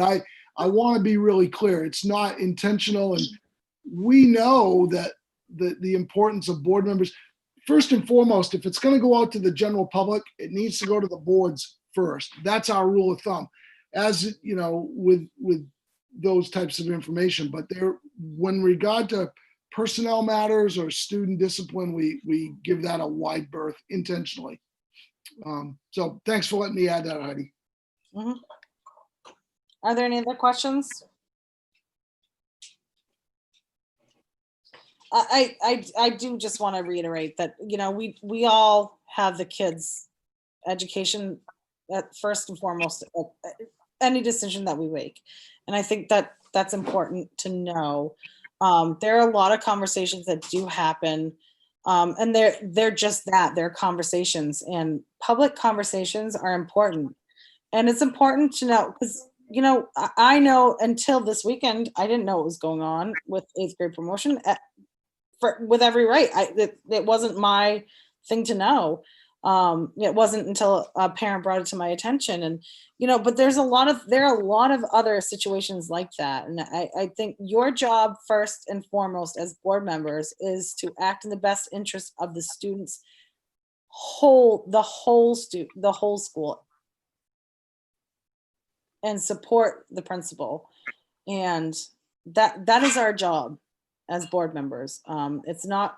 I want to be really clear. It's not intentional, and we know that the importance of board members. First and foremost, if it's going to go out to the general public, it needs to go to the boards first. That's our rule of thumb. As with those types of information, but when regard to personnel matters or student discipline, we give that a wide berth intentionally. So thanks for letting me add that, Heidi. Mm-hmm. Are there any other questions? I do just want to reiterate that, we all have the kids' education at first and foremost, any decision that we make. And I think that that's important to know. There are a lot of conversations that do happen, and they're just that, they're conversations, and public conversations are important. And it's important to know, because I know until this weekend, I didn't know what was going on with 8th grade promotion with every right. It wasn't my thing to know. It wasn't until a parent brought it to my attention, and but there are a lot of other situations like that. And I think your job first and foremost as board members is to act in the best interest of the students, the whole school, and support the principal. And that is our job as board members. It's not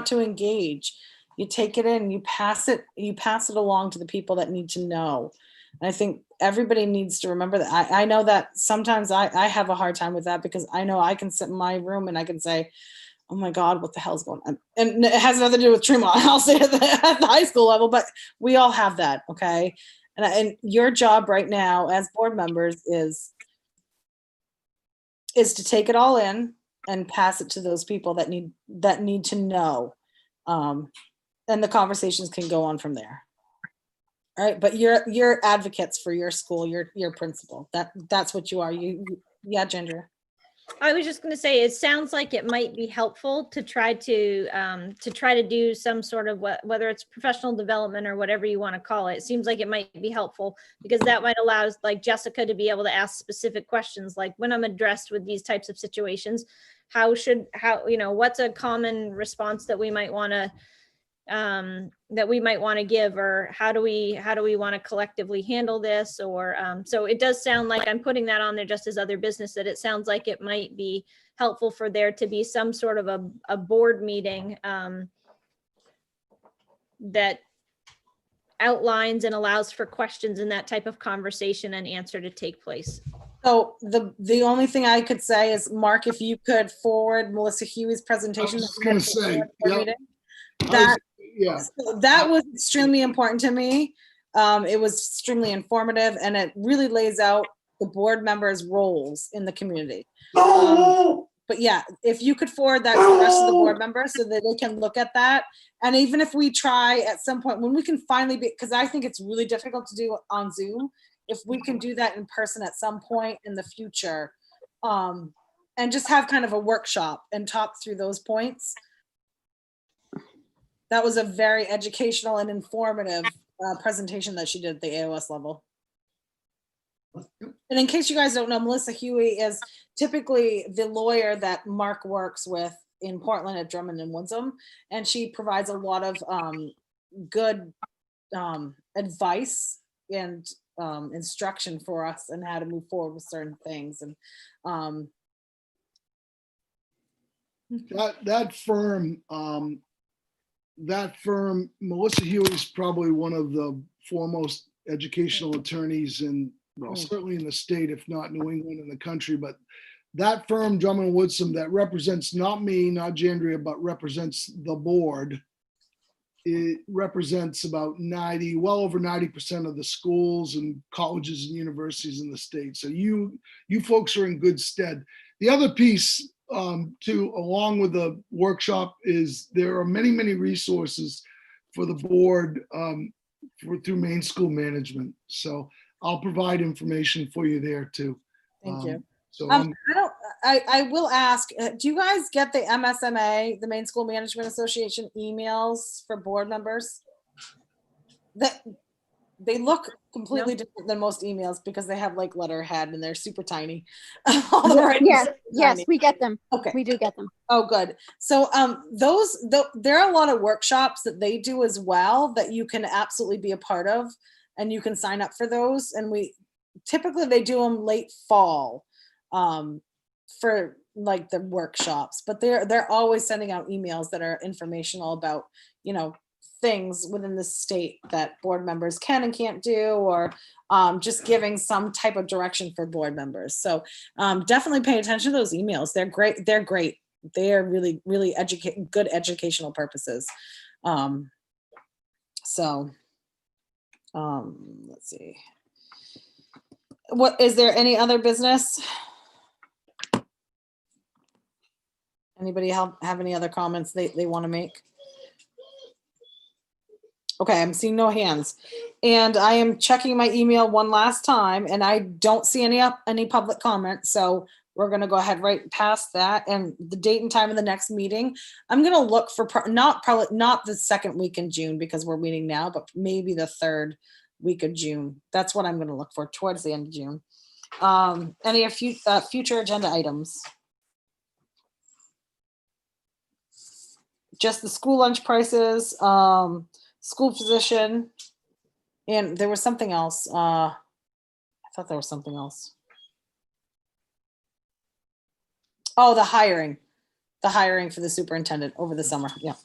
to engage. You take it in, you pass it along to the people that need to know. And I think everybody needs to remember that. I know that sometimes I have a hard time with that, because I know I can sit in my room and I can say, oh my God, what the hell's going on? And it has nothing to do with Tremont. I'll say at the high school level, but we all have that, okay? And your job right now as board members is to take it all in and pass it to those people that need to know. And the conversations can go on from there. All right, but you're advocates for your school, your principal. That's what you are. Yeah, Ginger. I was just going to say, it sounds like it might be helpful to try to do some sort of whether it's professional development or whatever you want to call it. It seems like it might be helpful because that might allow like Jessica to be able to ask specific questions, like when I'm addressed with these types of situations, what's a common response that we might want to give, or how do we want to collectively handle this, or so it does sound like I'm putting that on there just as other business, that it sounds like it might be helpful for there to be some sort of a board meeting that outlines and allows for questions and that type of conversation and answer to take place. So the only thing I could say is, Mark, if you could forward Melissa Huey's presentation. I was gonna say, yep. That was extremely important to me. It was extremely informative, and it really lays out the board members' roles in the community. But yeah, if you could forward that to the rest of the board members so that they can look at that. And even if we try at some point, when we can finally because I think it's really difficult to do on Zoom, if we can do that in person at some point in the future, and just have kind of a workshop and talk through those points. That was a very educational and informative presentation that she did at the AOS level. And in case you guys don't know, Melissa Huey is typically the lawyer that Mark works with in Portland at Drummond and Woodsum. And she provides a lot of good advice and instruction for us and how to move forward with certain things. And that firm, Melissa Huey is probably one of the foremost educational attorneys in, well, certainly in the state, if not New England, in the country. But that firm, Drummond and Woodsum, that represents not me, not Jandria, but represents the board. It represents about well over 90% of the schools and colleges and universities in the state. So you folks are in good stead. The other piece along with the workshop is there are many, many resources for the board through Maine School Management. So I'll provide information for you there too. Thank you. So I will ask, do you guys get the MSMA, the Maine School Management Association emails for board members? That they look completely different than most emails because they have like letterhead and they're super tiny. All the writing's Yes, super yes, tiny. we get them. Okay. We do get them. Oh, good. So there are a lot of workshops that they do as well that you can absolutely be a part of, and you can sign up for those. And typically they do them late fall for like the workshops, but they're always sending out emails that are informational about, things within the state that board members can and can't do, or just giving some type of direction for board members. So definitely pay attention to those emails. They're great. They're great. They are really, really good educational purposes. Let's see. Is there any other business? Anybody have any other comments they want to make? Okay, I'm seeing no hands. And I am checking my email one last time, and I don't see any public comment. So we're going to go ahead right past that. And the date and time of the next meeting, I'm going to look for not the second week in June because we're meeting now, but maybe the third week of June. That's what I'm going to look for towards the end of June. Any future agenda items? Just the school lunch prices, school physician, and there was something else. I thought there was something else. Oh, the hiring for the superintendent over the summer. Yeah.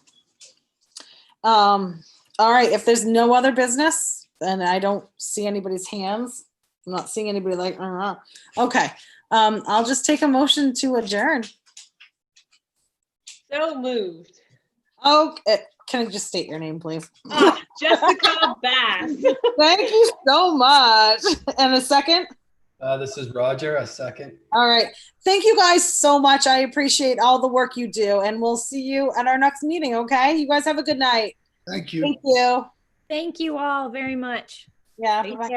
All right. If there's no other business, then I don't see anybody's hands. I'm not seeing anybody like, okay. I'll just take a motion to adjourn. So moved. Okay. Can I just state your name, please? Jessica Bass. Thank you so much. And a second? This is Roger, a second. All right. Thank you guys so much. I appreciate all the work you do, and we'll see you at our next meeting, okay? You guys have a good night. thank you. Thank you. Thank you all very much. Yeah. Thank bye-bye. you.